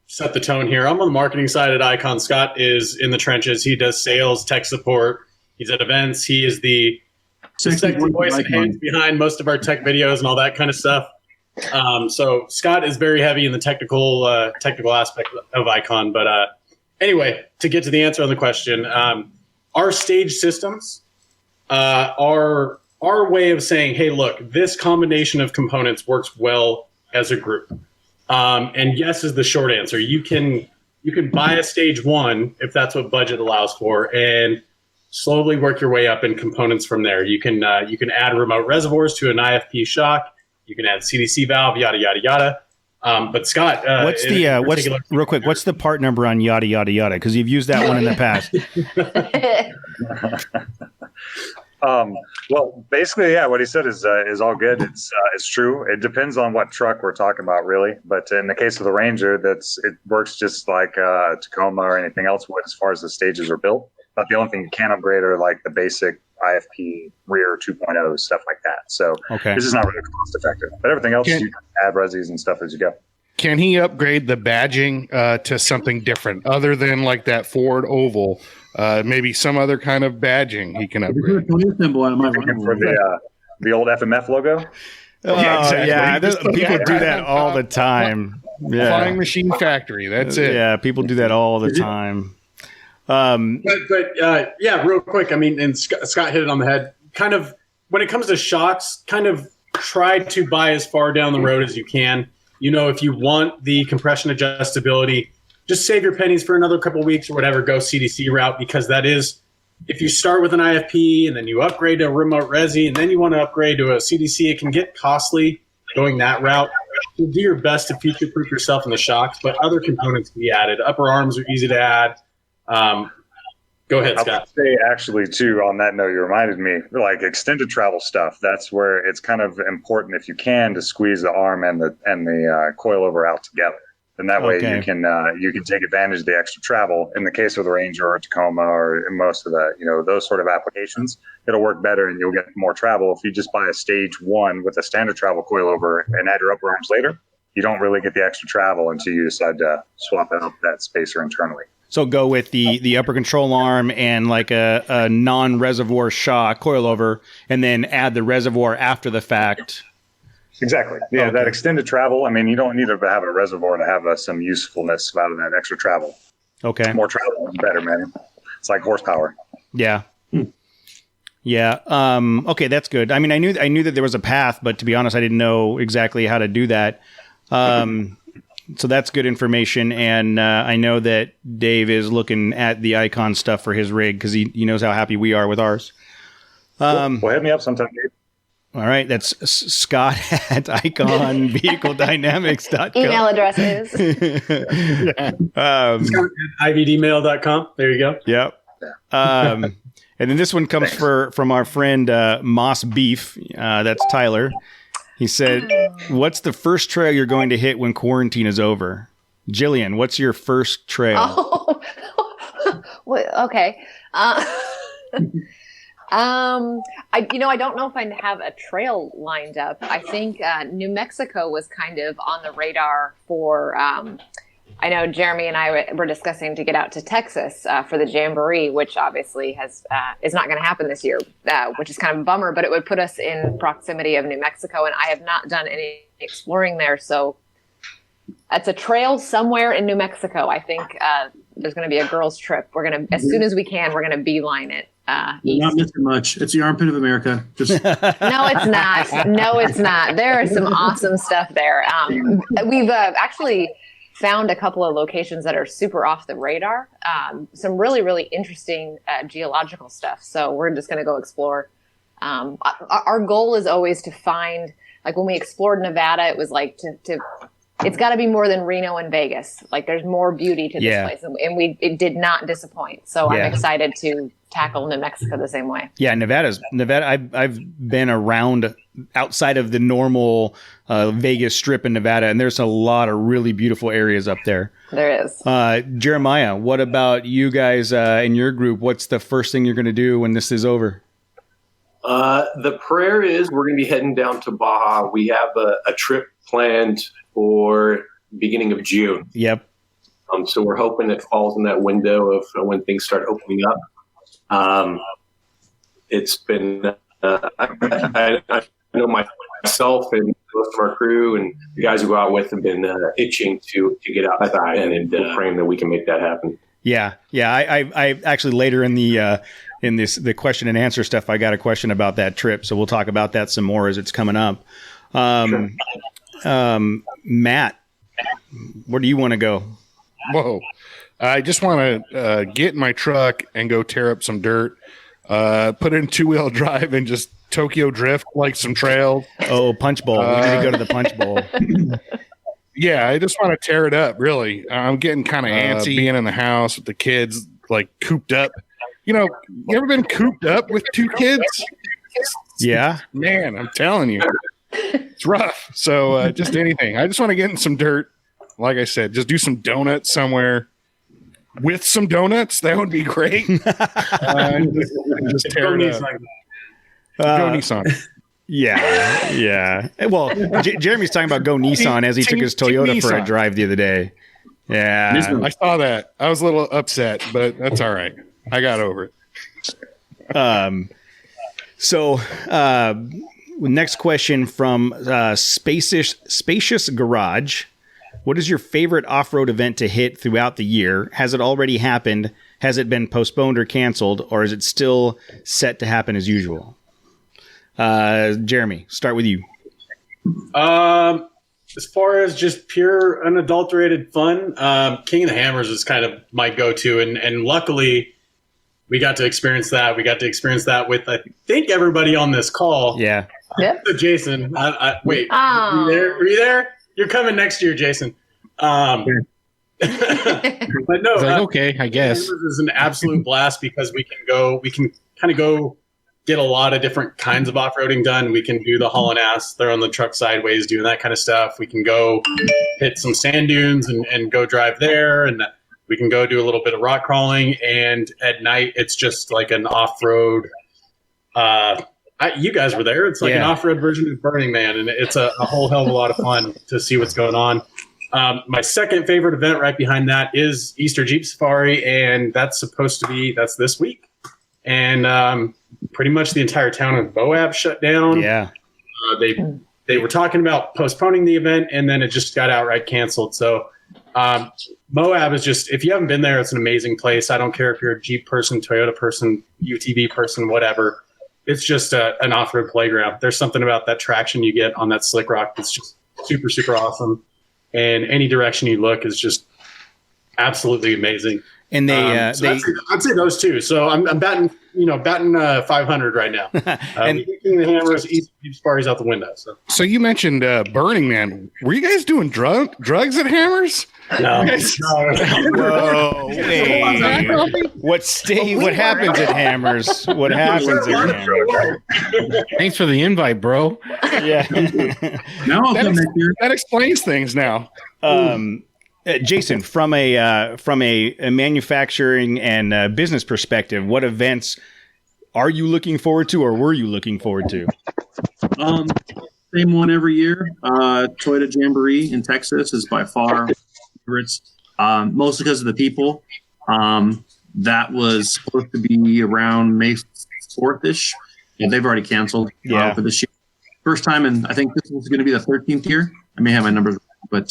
set the tone here. I'm on the marketing side at Icon. Scott is in the trenches. He does sales, tech support. He's at events. He is the sexy voice and hands behind most of our tech videos and all that kind of stuff. So Scott is very heavy in the technical aspect of Icon. But anyway, to get to the answer on the question, our stage systems are our way of saying, hey, look, this combination of components works well as a group. And yes is the short answer. You can buy a stage 1 if that's what budget allows for, and slowly work your way up in components from there. You can add remote reservoirs to an IFP shock. You can add CDC valve, yada yada yada. But Scott, what's the part number on yada yada yada? Because you've used that one in the past. Well, basically, yeah, what he said is all good. It's true. It depends on what truck we're talking about, really. But in the case of the Ranger, it works just like Tacoma or anything else would as far as the stages are built. But the only thing you can upgrade are like the basic IFP rear 2.0 stuff like that. So This is not really cost effective. But everything else, you can add resis and stuff as you go. Can he upgrade the badging to something different other than like that Ford Oval? Maybe some other kind of badging he can upgrade. For the old FMF logo? Yeah, exactly. People do that all the time. Yeah. Flying Machine Factory. That's it. Yeah, people do that all the time. Yeah, real quick. I mean, and Scott hit it on the head. Kind of when it comes to shocks, kind of try to buy as far down the road as you can. If you want the compression adjustability, just save your pennies for another couple of weeks or whatever. Go CDC route, because that is, if you start with an IFP and then you upgrade to a remote resi and then you want to upgrade to a CDC, it can get costly going that route. do your best to future-proof yourself in the shocks, but other components can be added. Upper arms are easy to add. Go ahead, Scott. I would say actually too, on that note, you reminded me, like extended travel stuff. That's where it's kind of important, if you can, to squeeze the arm and the coilover out together. And that way you can take advantage of the extra travel. In the case of the Ranger or Tacoma or in most of the, those sort of applications, it'll work better and you'll get more travel. If you just buy a stage 1 with a standard travel coilover and add your upper arms later, you don't really get the extra travel until you decide to swap out that spacer internally. So go with the upper control arm and like a non-reservoir shock coilover, and then add the reservoir after the fact. Exactly. Yeah, that extended travel. I mean, you don't need to have a reservoir to have some usefulness out of that extra travel. Okay. More travel is better, man. It's like horsepower. Yeah. Yeah. Okay, that's good. I mean, I knew that there was a path, but to be honest, I didn't know exactly how to do that. So that's good information, and I know that Dave is looking at the Icon stuff for his rig because he knows how happy we are with ours. Well, hit me up sometime, Dave. All right, that's Scott at iconvehicledynamics.com. Email addresses. Scott at ivdmail.com. There you go. Yep. And then this one comes from our friend Moss Beef. That's Tyler. He said, what's the first trail you're going to hit when quarantine is over? Jillian, what's your first trail? Oh, well, okay. I don't know if I have a trail lined up. I think New Mexico was kind of on the radar for, I know Jeremy and I were discussing to get out to Texas for the Jamboree, which obviously is not going to happen this year, which is kind of a bummer, but it would put us in proximity of New Mexico, and I have not done any exploring there, so it's a trail somewhere in New Mexico. I think there's going to be a girls' trip. We're going to, as soon as we can, we're going to beeline it. You're not missing much. It's the armpit of America. Just No, it's not. No, it's not. There is some awesome stuff there. We've actually found a couple of locations that are super off the radar. Some really, really interesting geological stuff. So we're just going to go explore. Our goal is always to find, like when we explored Nevada, it was like it's got to be more than Reno and Vegas. Like there's more beauty to this place, and it did not disappoint. So I'm excited to tackle New Mexico the same way. Yeah, Nevada. I've been around outside of the normal Vegas Strip in Nevada, and there's a lot of really beautiful areas up there. There is. Jeremiah, what about you guys in your group? What's the first thing you're going to do when this is over? The prayer is we're going to be heading down to Baja. We have a trip planned for beginning of June. Yep. So we're hoping it falls in that window of when things start opening up. It's been I know myself and most of our crew and the guys who go out with have been itching to get outside and praying that we can make that happen. Yeah. I actually later in the question and answer stuff, I got a question about that trip, so we'll talk about that some more as it's coming up. Sure. Matt, where do you want to go? Whoa. I just want to get in my truck and go tear up some dirt, put it in 2-wheel drive and just Tokyo drift like some trails. Oh, Punch Bowl. We need to go to the Punch Bowl. Yeah, I just want to tear it up, really. I'm getting kind of antsy being in the house with the kids, like cooped up. You ever been cooped up with 2 kids? Yeah. Man, I'm telling you. It's rough. So just anything. I just want to get in some dirt. Like I said, just do some donuts somewhere. With some donuts, that would be great. Just tear it up. Go Nissan. Yeah. Well, Jeremy's talking about Go Nissan as he took his Toyota for a drive the other day. Yeah. I saw that. I was a little upset, but that's all right. I got over it. Next question from Spacious Garage. What is your favorite off-road event to hit throughout the year? Has it already happened? Has it been postponed or canceled? Or is it still set to happen as usual? Jeremy, start with you. As far as just pure unadulterated fun, King of the Hammers is kind of my go-to. And luckily, we got to experience that. We got to experience that with, I think, everybody on this call. Yeah. Yep. So Jason, wait, were you there? You're coming next year, Jason. But no, It's like, okay, I guess. This is an absolute blast because we can kind of go get a lot of different kinds of off-roading done. We can do the hauling ass, they're on the truck sideways, doing that kind of stuff. We can go hit some sand dunes and go drive there, and we can go do a little bit of rock crawling. And at night, it's just like an off-road. You guys were there. It's like an off-road version of Burning Man, and it's a whole hell of a lot of fun to see what's going on. My second favorite event right behind that is Easter Jeep Safari, and that's this week. And pretty much the entire town of Moab shut down. Yeah. They were talking about postponing the event, and then it just got outright canceled. So Moab is just, if you haven't been there, it's an amazing place. I don't care if you're a Jeep person, Toyota person, UTV person, whatever. It's just an off-road playground. There's something about that traction you get on that slick rock that's just super, super awesome. And any direction you look is just absolutely amazing. And I'd say those two. So I'm batting 500 right now. And King of the Hammers, East Safari's out the window. So you mentioned Burning Man. Were you guys doing drugs at Hammers? No. Whoa, wait. What happens at Hammers? What happens at Hammers? Thanks for the invite, bro. Yeah. Now I'll come next year. That explains things now. Jason, from a manufacturing and business perspective, what events are you looking forward to, or were you looking forward to? Same one every year. Toyota Jamboree in Texas is by far favorites, mostly because of the people. That was supposed to be around May 4th-ish. Yeah, they've already canceled for this year. First time, and I think this was going to be the 13th year. I may have my numbers wrong, but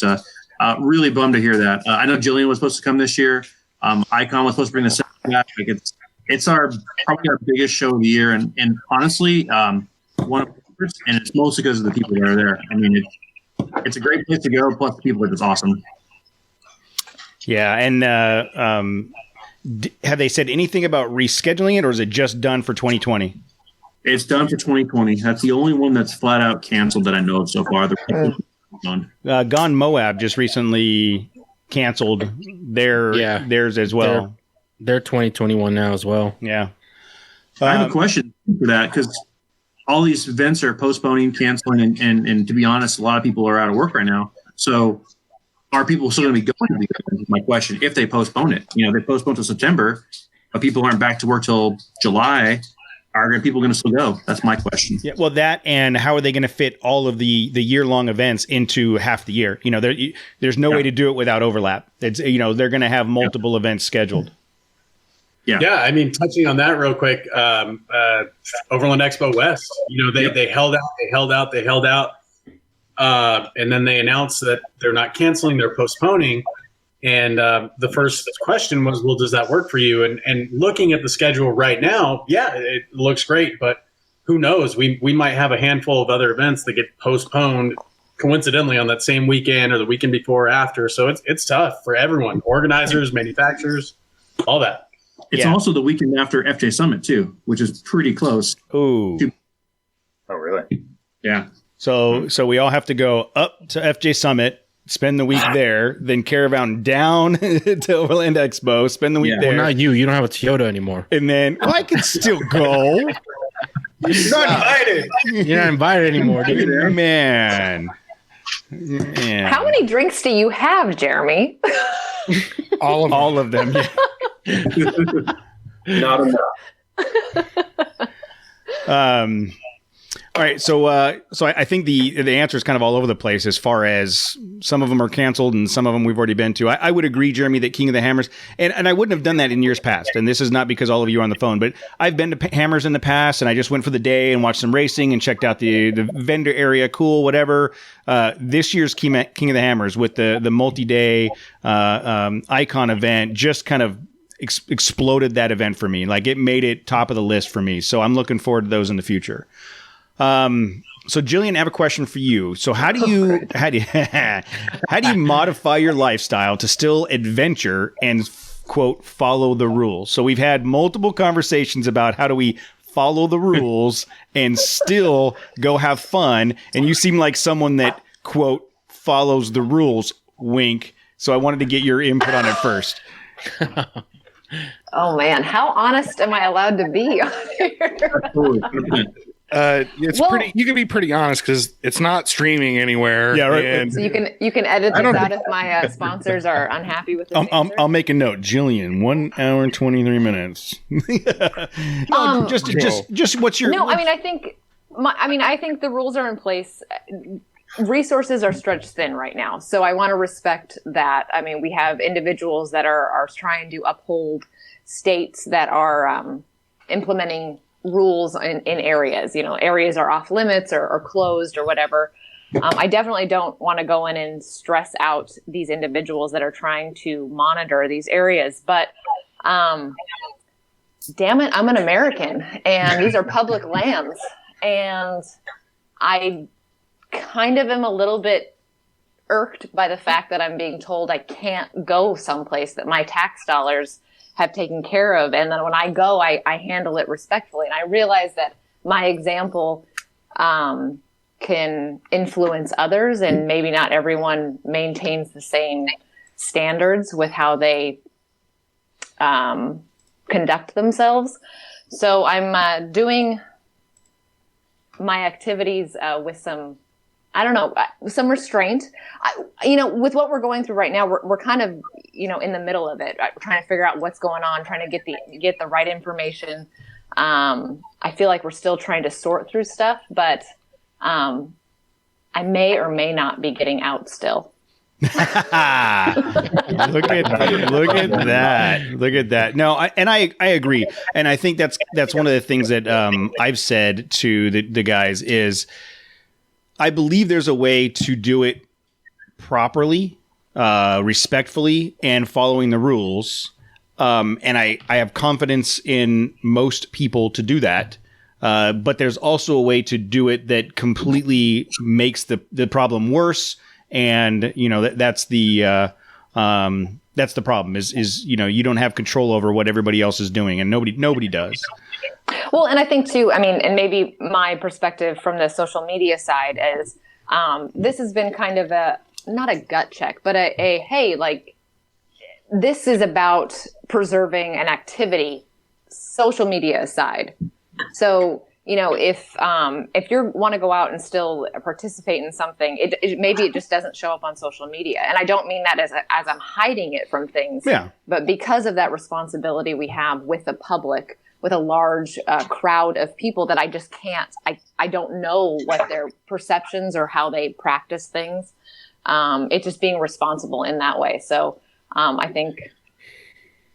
really bummed to hear that. I know Jillian was supposed to come this year. Icon was supposed to bring the second back. Like it's probably our biggest show of the year, and honestly, one of the favorites, and it's mostly because of the people that are there. I mean, it's a great place to go. Plus, the people are just awesome. Yeah, and have they said anything about rescheduling it, or is it just done for 2020? It's done for 2020. That's the only one that's flat out canceled that I know of so far. Gone Moab just recently canceled theirs as well. They're 2021 now as well. Yeah. I have a question for that, because all these events are postponing, canceling, and to be honest, a lot of people are out of work right now. So are people still going to be going to the events? My question, if they postpone it, they postpone to September, but people aren't back to work till July. Are people going to still go? That's my question. Yeah, well, that, and how are they going to fit all of the year-long events into half the year? There's no way to do it without overlap. It's they're going to have multiple events scheduled. Yeah. I mean, touching on that real quick, Overland Expo West. They held out, and then they announced that they're not canceling, they're postponing. And the first question was, well, does that work for you? And looking at the schedule right now, it looks great, but who knows? We might have a handful of other events that get postponed coincidentally on that same weekend or the weekend before or after. So it's tough for everyone, organizers, manufacturers, all that. It's also the weekend after FJ Summit too, which is pretty close. Ooh. Oh, really? Yeah. So we all have to go up to FJ Summit, spend the week there, then caravan down to Overland Expo, spend the week there. Well, not you. You don't have a Toyota anymore. And then I can still go. You're not invited. You're not invited anymore, dude. Man. How many drinks do you have, Jeremy? All of them. Yeah. Not enough. All right, so I think the answer is kind of all over the place as far as some of them are canceled and some of them we've already been to. I would agree, Jeremy, that King of the Hammers, and I wouldn't have done that in years past, and this is not because all of you are on the phone, but I've been to Hammers in the past, and I just went for the day and watched some racing and checked out the vendor area, cool, whatever. This year's King of the Hammers with the multi-day Icon event just kind of exploded that event for me. Like, it made it top of the list for me, so I'm looking forward to those in the future. So Jillian, I have a question for you. So how do you modify your lifestyle to still adventure and quote follow the rules? So we've had multiple conversations about how do we follow the rules and still go have fun. And you seem like someone that quote follows the rules. Wink. So I wanted to get your input on it first. Oh man, how honest am I allowed to be on here? It's pretty. You can be pretty honest because it's not streaming anywhere. Yeah, right. And So you can edit this out if my sponsors are unhappy with this answer. I'll make a note. Jillian, 1 hour and 23 minutes. No, just what's your? No, I mean, I think the rules are in place. Resources are stretched thin right now, so I want to respect that. I mean, we have individuals that are trying to uphold states that are implementing rules in areas. Areas are off limits or closed or whatever. I definitely don't want to go in and stress out these individuals that are trying to monitor these areas. But damn it, I'm an American, and these are public lands, and I kind of am a little bit irked by the fact that I'm being told I can't go someplace that my tax dollars have taken care of. And then when I go, I handle it respectfully. And I realize that my example can influence others, and maybe not everyone maintains the same standards with how they conduct themselves. So I'm doing my activities with some restraint. With what we're going through right now, we're kind of, in the middle of it. We're trying to figure out what's going on, trying to get the right information. I feel like we're still trying to sort through stuff, but I may or may not be getting out still. Look at that. No, I agree, and I think that's one of the things that I've said to the guys is I believe there's a way to do it properly, respectfully, and following the rules. And I have confidence in most people to do that. But there's also a way to do it that completely makes the problem worse. And that's the problem is you don't have control over what everybody else is doing, and nobody does. Well, and I think too, and maybe my perspective from the social media side is this has been kind of not a gut check, but a hey, like this is about preserving an activity, social media aside. So, if you want to go out and still participate in something, maybe it just doesn't show up on social media. And I don't mean that as I'm hiding it from things, but because of that responsibility we have with the public, with a large crowd of people that I just can't, I don't know what their perceptions or how they practice things. It's just being responsible in that way. So I think,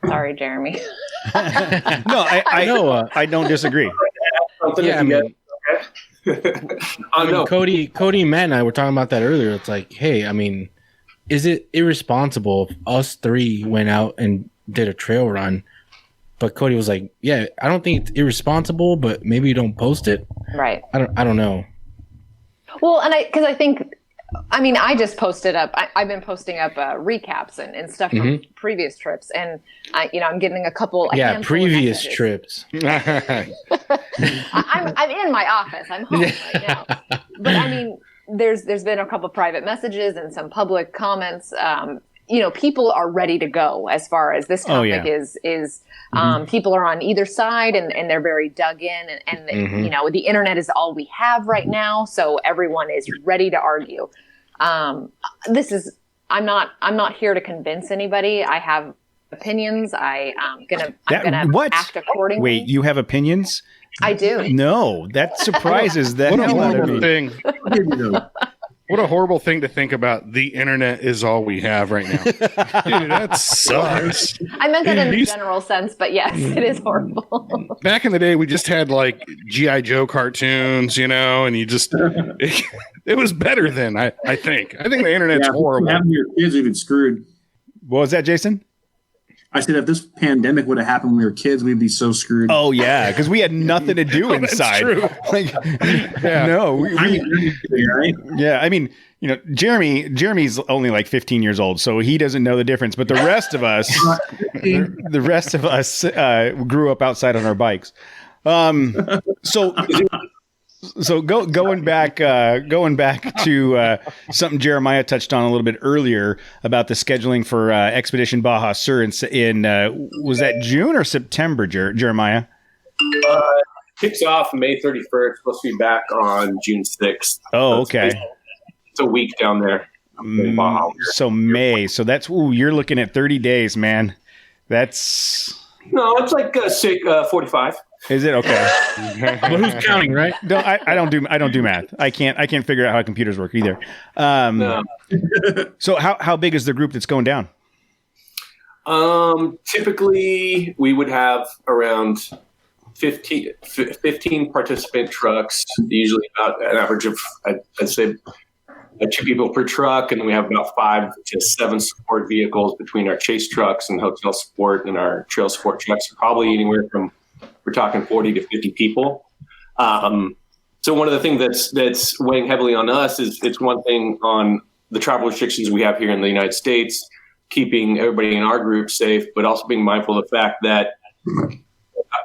sorry, Jeremy. No, I don't disagree. Cody and Matt and I were talking about that earlier. It's like, hey, is it irresponsible if us three went out and did a trail run? But Cody was like, yeah, I don't think it's irresponsible, but maybe you don't post it. Right. I don't know. Well, and I think, I just posted up, I've been posting up recaps and stuff from previous trips. And, I'm getting a previous trips. I'm in my office. I'm home right now. But there's been a couple private messages and some public comments. People are ready to go as far as this topic is. People are on either side and they're very dug in and the internet is all we have right now. So everyone is ready to argue. I'm not here to convince anybody. I have opinions. I'm gonna act accordingly. Wait, you have opinions? I do. No, that surprises that. What a horrible thing. What a horrible thing to think about. The internet is all we have right now. Dude, that sucks. I meant that in a general sense, but yes, it is horrible. Back in the day, we just had like G.I. Joe cartoons, and you just, it was better then, I think. I think the internet's horrible. Having your kids, we'd been screwed. What was that, Jason? I said if this pandemic would have happened when we were kids, we'd be so screwed. Oh yeah, because we had nothing to do inside. True. Jeremy's only like 15 years old, so he doesn't know the difference. But the rest of us, grew up outside on our bikes. So So going back to something Jeremiah touched on a little bit earlier about the scheduling for Expedition Baja Sur in was that June or September, Jeremiah? Kicks off May 31st. Supposed to be back on June 6th. Oh, okay. It's a week down there. So May. So that's you're looking at 30 days, man. That's no, it's like 45. Is it okay? But who's counting, right? No, I don't do math. I can't figure out how computers work either. No. So how big is the group that's going down? Typically we would have around 15 participant trucks, usually about an average of I'd say 2 people per truck, and then we have about 5 to 7 support vehicles between our chase trucks and hotel support and our trail support trucks. Probably anywhere from, we're talking 40 to 50 people. So one of the things that's weighing heavily on us is it's one thing on the travel restrictions we have here in the United States, keeping everybody in our group safe, but also being mindful of the fact that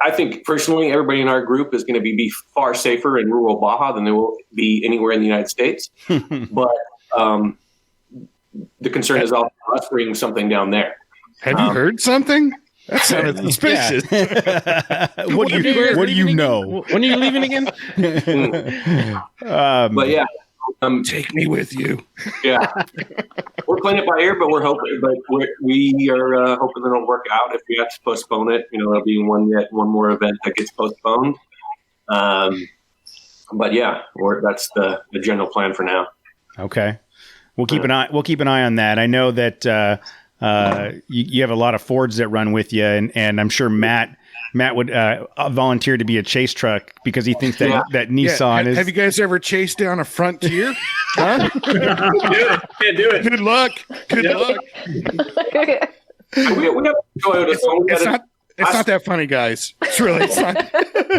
I think personally everybody in our group is going to be far safer in rural Baja than they will be anywhere in the United States. But the concern is also us bringing something down there. Have you heard something? That sounded suspicious. What do you know? When are you leaving again? But yeah, take me with you. Yeah, we're playing it by ear, but we are hoping that it'll work out. If we have to postpone it, there'll be one more event that gets postponed. But yeah, that's the general plan for now. Okay, we'll keep an eye on that. I know that you have a lot of Fords that run with you, and I'm sure Matt would volunteer to be a chase truck because he thinks that Nissan is. Have you guys ever chased down a Frontier? Huh? Can't do it. Good luck. Good luck. We have Toyota. So it's not that funny, guys. It's not.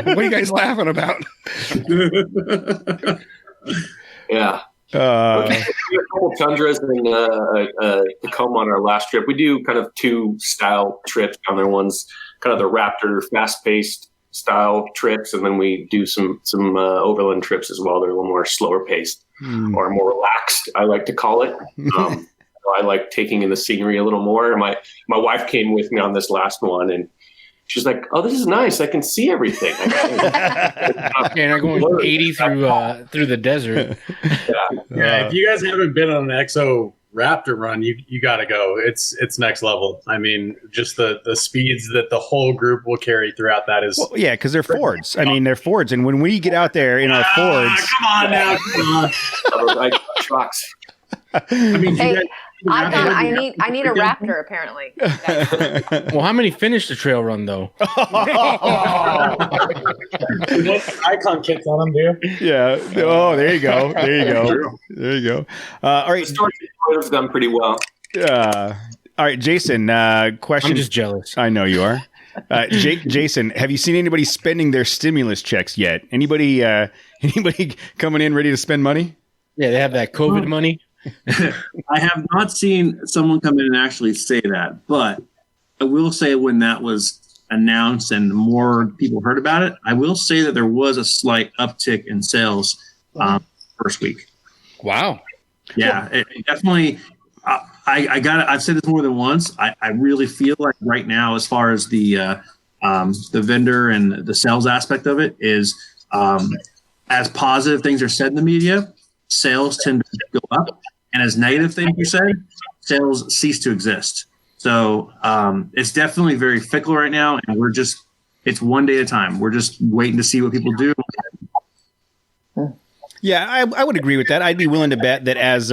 What are you guys laughing about? Yeah. We had a couple Tundras and Tacoma on our last trip. We do kind of 2 style trips down there. One's kind of the Raptor fast-paced style trips, and then we do some overland trips as well. They're a little more slower paced or more relaxed, I like to call it. I like taking in the scenery a little more. My wife came with me on this last one, and she's like, "Oh, this is nice. I can see everything." And I'm going 80 through the desert. Yeah, if you guys haven't been on an Exo Raptor run, you got to go. It's next level. I mean, just the speeds that the whole group will carry throughout that is. Well, yeah, because they're Fords. I mean, they're Fords, and when we get out there in our Fords, come on now, come on. Trucks. I mean, Hey, I need a Raptor apparently. Well, how many finished the trail run though? Icon kits on them, dude. Yeah. Oh, there you go. There you go. All right. The story's done pretty well. All right, Jason. Question. I'm just jealous. I know you are. Jason, have you seen anybody spending their stimulus checks yet? Anybody coming in ready to spend money? Yeah, they have that COVID money. I have not seen someone come in and actually say that, but I will say when that was announced and more people heard about it, I will say that there was a slight uptick in sales first week. Wow. Yeah, it definitely. I've said this more than once. I really feel like right now, as far as the vendor and the sales aspect of it is, as positive things are said in the media, sales tend to go up, and as negative things are said, sales cease to exist. So it's definitely very fickle right now, and it's one day at a time. We're just waiting to see what people do. Yeah, I would agree with that. I'd be willing to bet that as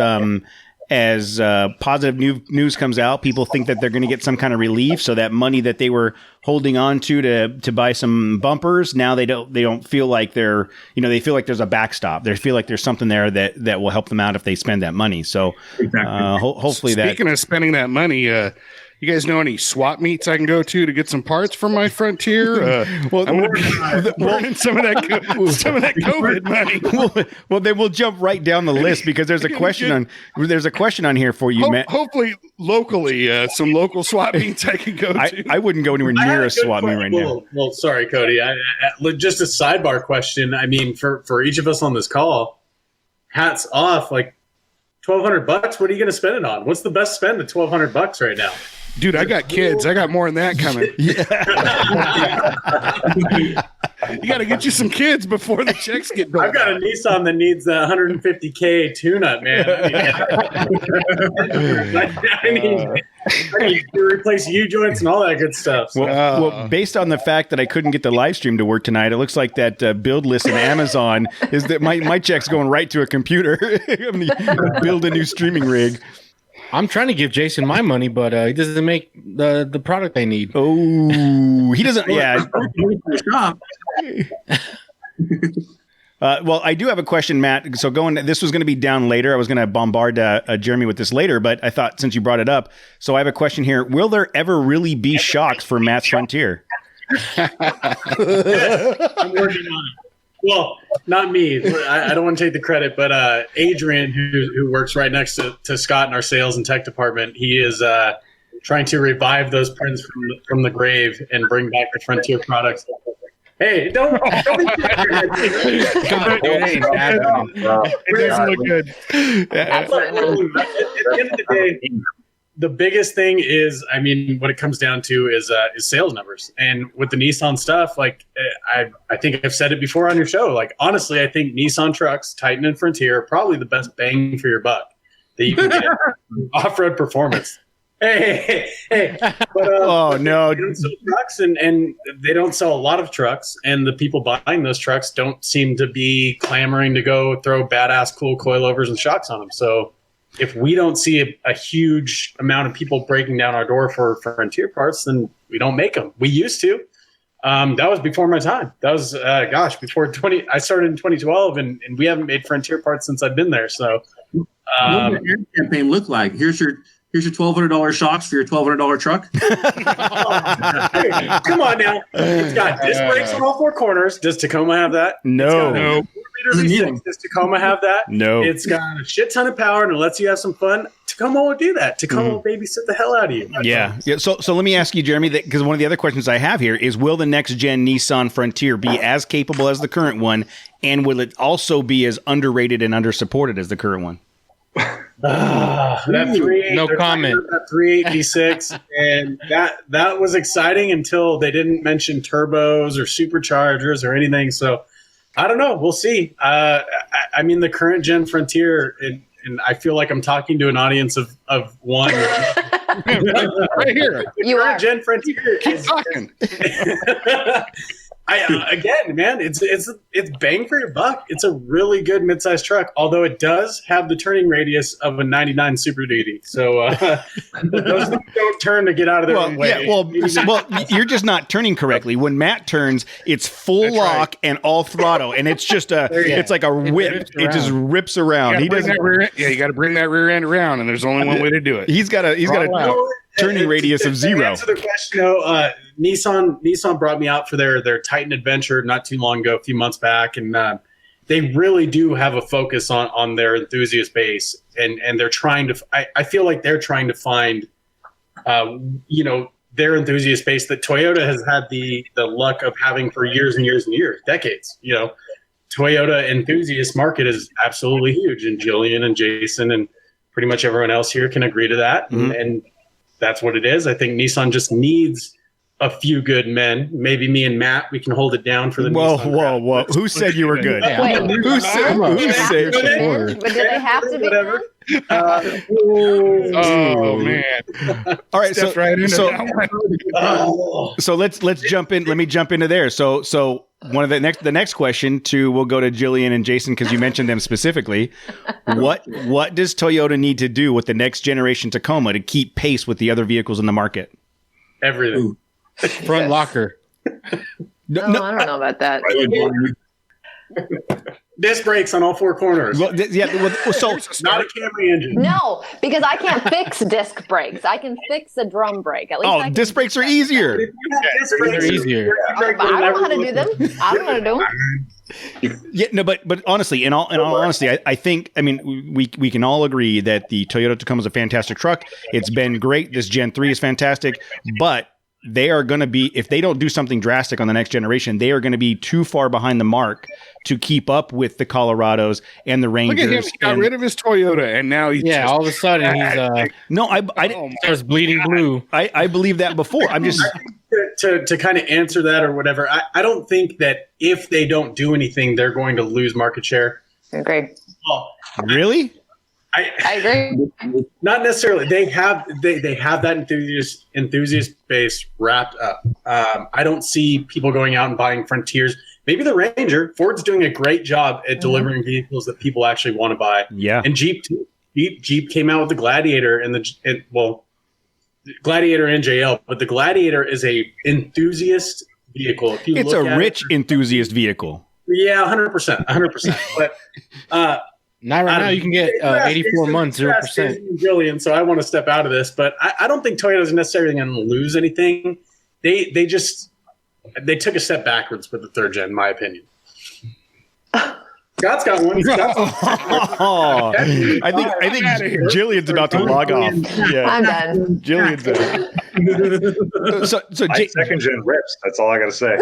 positive news comes out, people think that they're going to get some kind of relief. So that money that they were holding on to buy some bumpers, now they don't feel like they feel like there's a backstop. They feel like there's something there that will help them out if they spend that money. So hopefully Speaking of spending that money, You guys know any swap meets I can go to get some parts from my Frontier? I'm going to be burning some of that COVID money. Well, then we'll jump right down the list because there's a question on here for you, Matt. Hopefully, locally, some local swap meets I can go to. I wouldn't go anywhere near a swap meet right now. Well, sorry, Cody. Just a sidebar question. I mean, for each of us on this call, hats off. Like $1,200. What are you going to spend it on? What's the best spend at $1,200 right now? Dude, I got kids. I got more than that coming. You got to get you some kids before the checks get built. I've got a Nissan that needs the 150K tune-up, man. I need to replace U-joints and all that good stuff. So. Well, based on the fact that I couldn't get the live stream to work tonight, it looks like that build list in Amazon is that my check's going right to a computer. I'm going to build a new streaming rig. I'm trying to give Jason my money, but he doesn't make the product they need. Oh, he doesn't. Yeah. Well, I do have a question, Matt. So this was going to be down later. I was going to bombard Jeremy with this later, but I thought since you brought it up, so I have a question here. Will there ever really be shocks for Matt's Frontier? I'm working on it. Well, not me. I don't want to take the credit, but Adrian, who works right next to Scott in our sales and tech department, he is trying to revive those prints from the grave and bring back the Frontier products. Hey, don't be It doesn't look good. At the end of the day, the biggest thing is, I mean, what it comes down to is sales numbers. And with the Nissan stuff, like I think I've said it before on your show. Like honestly, I think Nissan trucks, Titan and Frontier, are probably the best bang for your buck that you can get off-road performance. Hey. But, oh no! They don't sell trucks, and they don't sell a lot of trucks, and the people buying those trucks don't seem to be clamoring to go throw badass cool coilovers and shocks on them. So if we don't see a huge amount of people breaking down our door for Frontier parts, then we don't make them. We used to. That was before my time. That was before I started in 2012, and we haven't made Frontier parts since I've been there. So what did your campaign look like? Here's your $1,200 shocks for your $1,200 truck. Hey, come on now. It's got disc brakes on all four corners. Does Tacoma have that? No. Does Tacoma have that? No. It's got a shit ton of power and it lets you have some fun. Tacoma will do that. Tacoma will babysit the hell out of you. Yeah. So let me ask you, Jeremy, because one of the other questions I have here is, will the next gen Nissan Frontier be as capable as the current one, and will it also be as underrated and undersupported as the current one? That 3.8, no comment. That 3.8 V6, and that was exciting until they didn't mention turbos or superchargers or anything. So I don't know. We'll see. I mean, the current gen Frontier, and I feel like I'm talking to an audience of one. Right here. You are. Gen Frontier. Keep talking. Again, man, it's bang for your buck. It's a really good midsize truck, although it does have the turning radius of a 99 Super Duty. So those don't turn to get out of their own way. Yeah, well, you're just not turning correctly. When Matt turns, it's full lock and all throttle, and it's just it's like a whip. It just rips around. You got to bring that rear end around, and there's only one way to do it. He's got a turning radius of 0. To answer the question, though, Nissan brought me out for their Titan Adventure not too long ago, a few months back, and they really do have a focus on their enthusiast base, and they're trying to. I feel like they're trying to find, their enthusiast base that Toyota has had the luck of having for years and years and years, decades. Toyota enthusiast market is absolutely huge, and Jillian and Jason and pretty much everyone else here can agree to that, and that's what it is. I think Nissan just needs a few good men. Maybe me and Matt, we can hold it down for the Nissan. Whoa. Who said you were good? Wait. Who said? But do they have to be? Whatever. Oh man! All right, so let's jump in. Let me jump into there. So one of the next question will go to Jillian and Jason, because you mentioned them specifically. What does Toyota need to do with the next generation Tacoma to keep pace with the other vehicles in the market? Everything. Front locker. I don't know about that. Disc brakes on all four corners. Well, so not a Camry engine. No, because I can't fix disc brakes. I can fix a drum brake. At least I can disc brakes are easier. They're easier. I don't know how to do them. I don't know how to do them. Yeah, no, but honestly, in all honesty, I think, I mean, we can all agree that the Toyota Tacoma is a fantastic truck. It's been great. This Gen 3 is fantastic, but they are going to be, if they don't do something drastic on the next generation, they are going to be too far behind the mark to keep up with the Colorados and the Rangers. Look at him. He got rid of his Toyota, and now he's all of a sudden he's no, I starts bleeding blue. I believe that before. I'm just to kind of answer that or whatever. I don't think that if they don't do anything, they're going to lose market share. I agree. Well, really? I agree. Not necessarily. They have that enthusiast base wrapped up. I don't see people going out and buying Frontiers. Maybe the Ranger. Ford's doing a great job at delivering vehicles that people actually want to buy. Yeah, and Jeep too. Jeep came out with the Gladiator Gladiator and JL, but the Gladiator is a enthusiast vehicle. If you it's look a at rich enthusiast vehicle. Yeah, 100%. But not right now. You can get 84 months, 0%. Brilliant. So I want to step out of this, but I don't think Toyota's necessarily going to lose anything. They took a step backwards with the third gen, in my opinion. Scott's got one. I think Jillian's about to log off. Yeah, I'm done. Jillian's done. So second gen rips. That's all I got to say.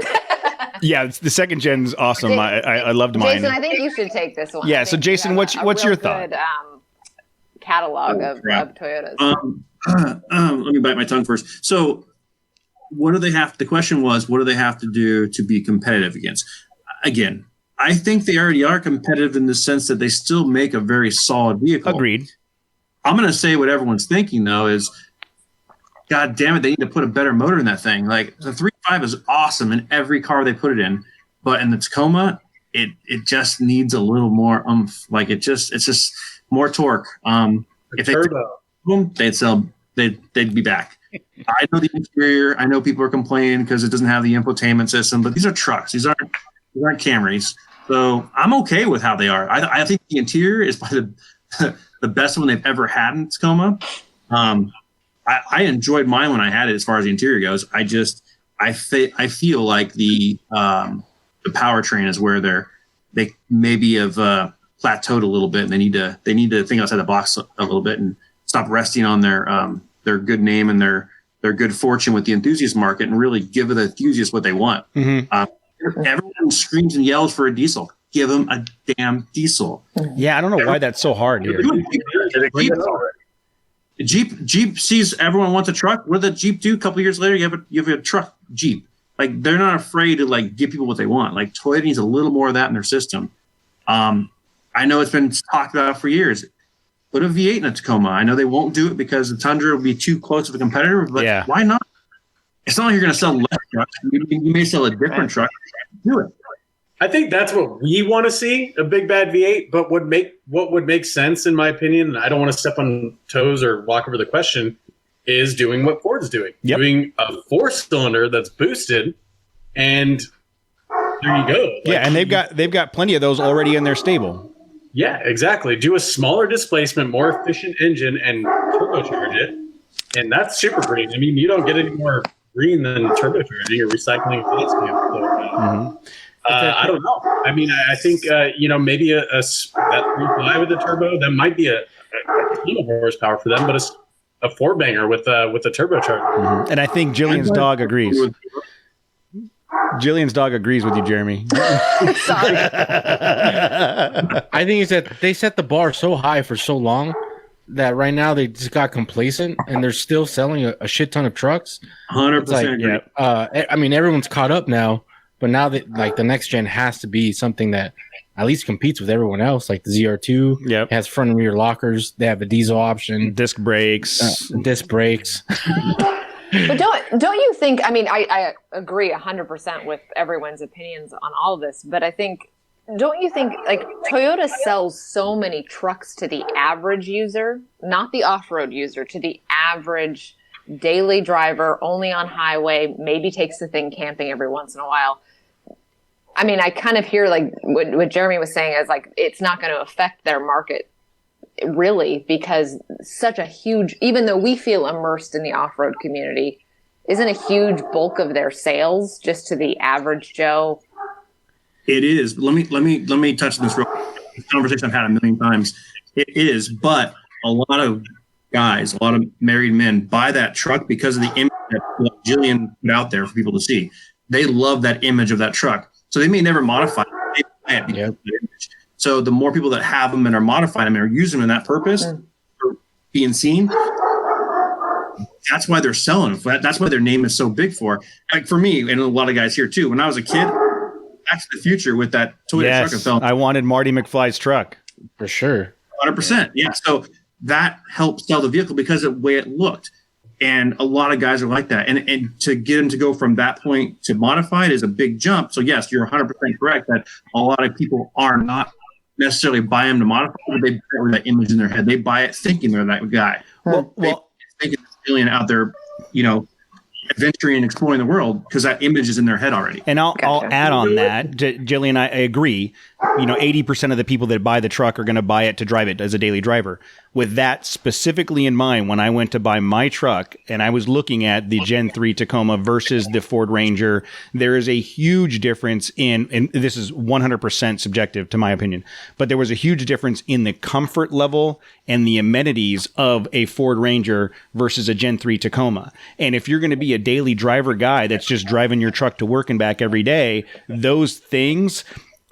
Yeah, the second gen's awesome. I loved mine. Jason, I think you should take this one. Yeah. So Jason, what's your thought? Good, catalog of Toyotas. Let me bite my tongue first. So, what do they have? The question was, what do they have to do to be competitive against? Again, I think they already are competitive in the sense that they still make a very solid vehicle. Agreed. I'm going to say what everyone's thinking though is, God damn it, they need to put a better motor in that thing. Like the 3.5 is awesome in every car they put it in, but in the Tacoma, it just needs a little more oomph. Like it's just more torque. If they them, they'd be back. I know the interior. I know people are complaining because it doesn't have the infotainment system, but these are trucks. These aren't Camrys. So I'm okay with how they are. I think the interior is probably the best one they've ever had in Tacoma. I enjoyed mine when I had it as far as the interior goes. I feel like the powertrain is where they maybe have plateaued a little bit, and they need to think outside the box a little bit and stop resting on their good name and their good fortune with the enthusiast market and really give the enthusiasts what they want. Mm-hmm. Everyone screams and yells for a diesel. Give them a damn diesel. Yeah, I don't know why that's so hard here. Jeep sees everyone wants a truck. What did the Jeep do? A couple of years later, you have a truck Jeep. Like they're not afraid to like give people what they want. Like Toyota needs a little more of that in their system. I know it's been talked about for years. Put a V8 in a Tacoma. I know they won't do it because the Tundra will be too close of a competitor, but why not? It's not like you're going to sell less trucks. You may sell a different truck. Do it. I think that's what we want to see, a big bad V8. But what would make sense, in my opinion, and I don't want to step on toes or walk over the question, is doing what Ford's doing. Yep. Doing a 4-cylinder that's boosted, and there you go. Yeah, and they've got plenty of those already in their stable. Yeah, exactly. Do a smaller displacement, more efficient engine, and turbocharge it, and that's super green. I mean, you don't get any more green than turbocharging or recycling a gas can. So, I don't know. I mean, I think maybe that 3.5 with the turbo, that might be a ton of horsepower for them, but it's a 4-banger with a turbocharger. Mm-hmm. And I think Jillian's dog agrees. Jillian's dog agrees with you, Jeremy. Sorry. I think it's that they set the bar so high for so long that right now they just got complacent and they're still selling a shit ton of trucks. 100%. I mean, everyone's caught up now, but now that like the next gen has to be something that at least competes with everyone else. Like the ZR2 has front and rear lockers. They have a diesel option, disc brakes. But don't you think? I mean, I agree 100% with everyone's opinions on all of this, but I think. Don't you think, like, Toyota sells so many trucks to the average user, not the off-road user, to the average daily driver, only on highway, maybe takes the thing camping every once in a while. I mean, I kind of hear like what Jeremy was saying is like it's not going to affect their market really, because such a huge, even though we feel immersed in the off-road community, isn't a huge bulk of their sales just to the average Joe? It is. Let me touch on this real quick. It's a conversation I've had a million times. It is, but a lot of guys, a lot of married men buy that truck because of the image that Jillian put out there for people to see. They love that image of that truck. So they may never modify it. They buy it because of the image. So the more people that have them and are modifying them and are using them in that purpose for being seen, that's why they're selling them. That's why their name is so big for. Like for me, and a lot of guys here too, when I was a kid, Back to the Future with that Toyota truck. Yes, I wanted Marty McFly's truck. For sure. 100%. Yeah. So that helped sell the vehicle because of the way it looked. And a lot of guys are like that. And to get them to go from that point to modified is a big jump. So yes, you're 100% correct that a lot of people are not necessarily buy them to modify, but they buy that image in their head. They buy it thinking they're that guy. Well, thinking there's a out there, adventuring and exploring the world because that image is in their head already. And I'll add on that, Jillian, I agree. 80% of the people that buy the truck are going to buy it to drive it as a daily driver. With that specifically in mind, when I went to buy my truck and I was looking at the Gen 3 Tacoma versus the Ford Ranger, there is a huge difference and this is 100% subjective to my opinion, but there was a huge difference in the comfort level and the amenities of a Ford Ranger versus a Gen 3 Tacoma. And if you're going to be a daily driver guy that's just driving your truck to work and back every day, those things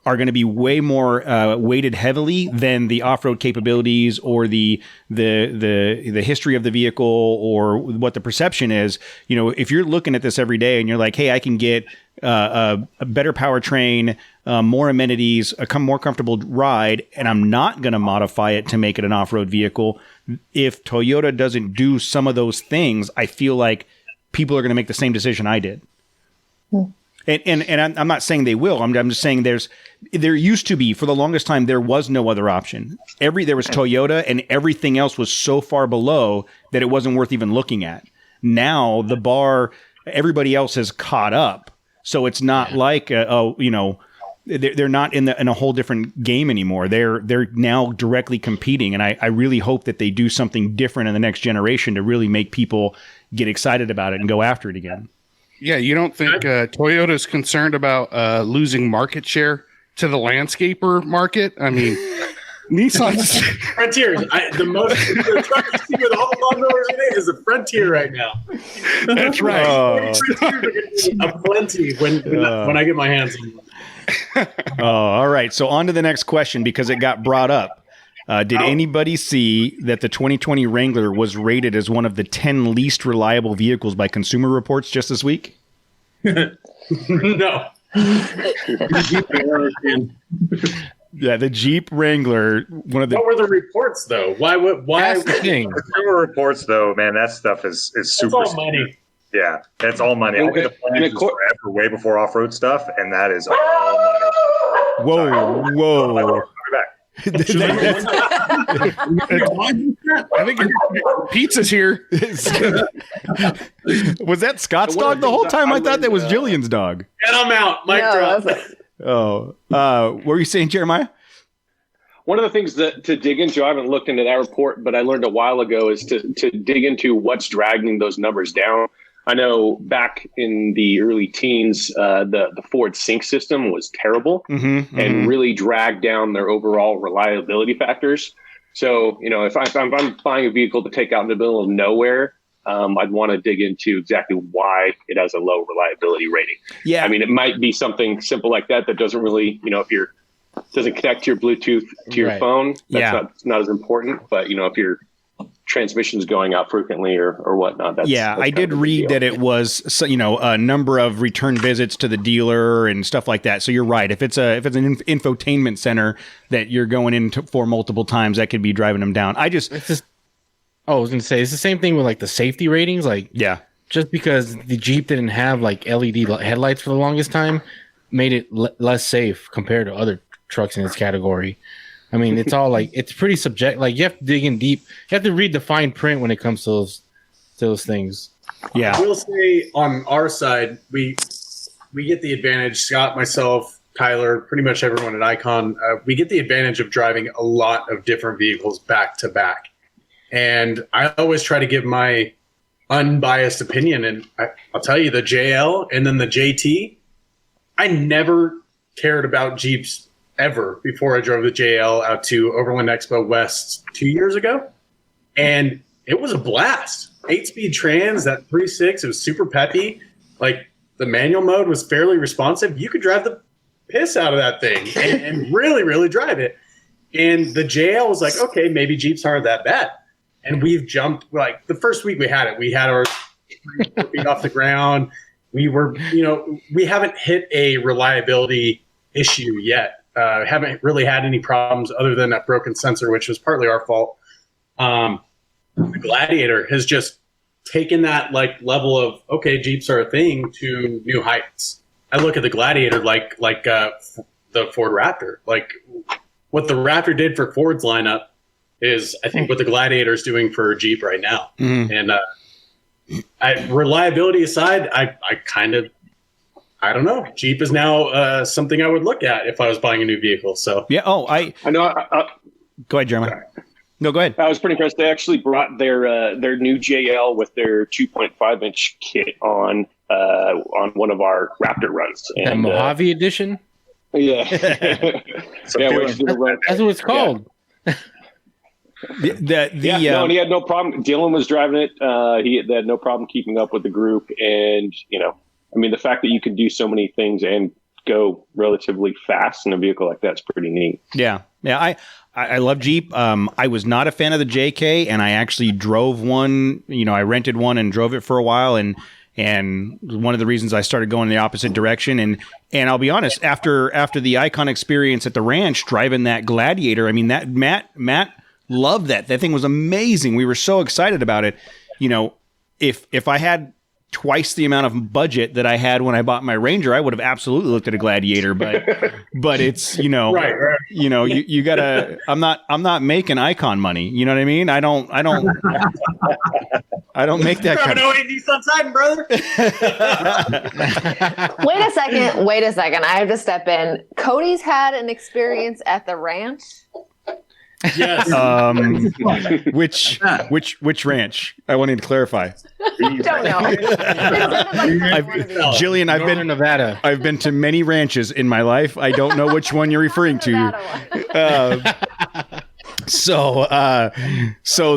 are going to be way more weighted heavily than the off-road capabilities or the history of the vehicle or what the perception is. If you're looking at this every day and you're like, hey, I can get a better powertrain, more amenities, a more comfortable ride, and I'm not going to modify it to make it an off-road vehicle. If Toyota doesn't do some of those things, I feel like people are going to make the same decision I did. And I'm not saying they will. I'm just saying there used to be, for the longest time, there was no other option. There was Toyota and everything else was so far below that it wasn't worth even looking at. Now the bar, everybody else has caught up. So it's not like, they're not in a whole different game anymore. They're now directly competing. And I really hope that they do something different in the next generation to really make people get excited about it and go after it again. Yeah, you don't think Toyota's concerned about losing market share to the landscaper market? I mean, Nissan's Frontier. The truck you see with all the lawnmowers in it is a Frontier right now. That's right. A plenty when I get my hands on one. All right. So on to the next question because it got brought up. Did anybody see that the 2020 Wrangler was rated as one of the 10 least reliable vehicles by Consumer Reports just this week? No. Yeah, the Jeep Wrangler. What were the reports though? Why? That's the thing. Consumer Reports though, man, that stuff is super. That's all money. Yeah, that's all money. I've been playing forever, way before off-road stuff, and that is all money. Whoa. I'll be back. I think pizza's here. Was that Scott's dog the whole time? I thought that was Jillian's dog. And I'm out. Mic drop. What were you saying, Jeremiah? One of the things that to dig into, I haven't looked into that report, but I learned a while ago is to dig into what's dragging those numbers down. I know back in the early teens, the Ford Sync system was terrible and really dragged down their overall reliability factors. So, if I'm buying a vehicle to take out in the middle of nowhere, I'd want to dig into exactly why it has a low reliability rating. Yeah. I mean, it might be something simple like that doesn't really, if doesn't connect to your Bluetooth to your phone, that's not as important. But, if your transmissions going out frequently or whatnot. I did read that it was, a number of return visits to the dealer and stuff like that. So you're right. If it's an infotainment center that you're going in for multiple times, that could be driving them down. I was going to say, it's the same thing with like the safety ratings. Like, just because the Jeep didn't have like LED headlights for the longest time made it less safe compared to other trucks in this category. I mean, it's all like, it's pretty subjective. Like, you have to dig in deep. You have to read the fine print when it comes to those things. Yeah. I will say on our side, we get the advantage, Scott, myself, Tyler, pretty much everyone at Icon, we get the advantage of driving a lot of different vehicles back to back. And I always try to give my unbiased opinion. And I'll tell you, the JL and then the JT, I never cared about Jeeps ever before I drove the JL out to Overland Expo West 2 years ago. And it was a blast. 8-speed trans, that 3.6, it was super peppy. Like, the manual mode was fairly responsive. You could drive the piss out of that thing and really, really drive it. And the JL was like, okay, maybe Jeeps aren't that bad. And we've jumped, like, the first week we had our 4 feet off the ground. We were, we haven't hit a reliability issue yet. Haven't really had any problems other than that broken sensor, which was partly our fault. The Gladiator has just taken that level of, okay, Jeeps are a thing, to new heights. I look at the Gladiator like the Ford Raptor. Like, what the Raptor did for Ford's lineup is, I think, what the Gladiator is doing for Jeep right now. And reliability aside, I don't know. Jeep is now something I would look at if I was buying a new vehicle. So yeah. Oh, I know. Go ahead, Jeremy. No, go ahead. I was pretty impressed. They actually brought their new JL with their 2.5-inch kit on one of our Raptor runs. The Mojave edition? Yeah. That's what it's called. No, and he had no problem. Dylan was driving it. They had no problem keeping up with the group. And, the fact that you could do so many things and go relatively fast in a vehicle like that's pretty neat. Yeah. Yeah. I love Jeep. I was not a fan of the JK, and I actually drove one. I rented one and drove it for a while, and one of the reasons I started going the opposite direction. And I'll be honest, after the Icon experience at the ranch, driving that Gladiator, that Matt loved that. That thing was amazing. We were so excited about it. If I had twice the amount of budget that I had when I bought my Ranger, I would have absolutely looked at a Gladiator, but it's, right. You gotta, I'm not making Icon money. You know what I mean? I don't make that kind of. Nissan Titan, brother. Wait a second. I have to step in. Cody's had an experience at the ranch. Yes. Which ranch? I wanted to clarify. I don't know. Jillian, I've been in Nevada. I've been to many ranches in my life. I don't know which one you're referring to. So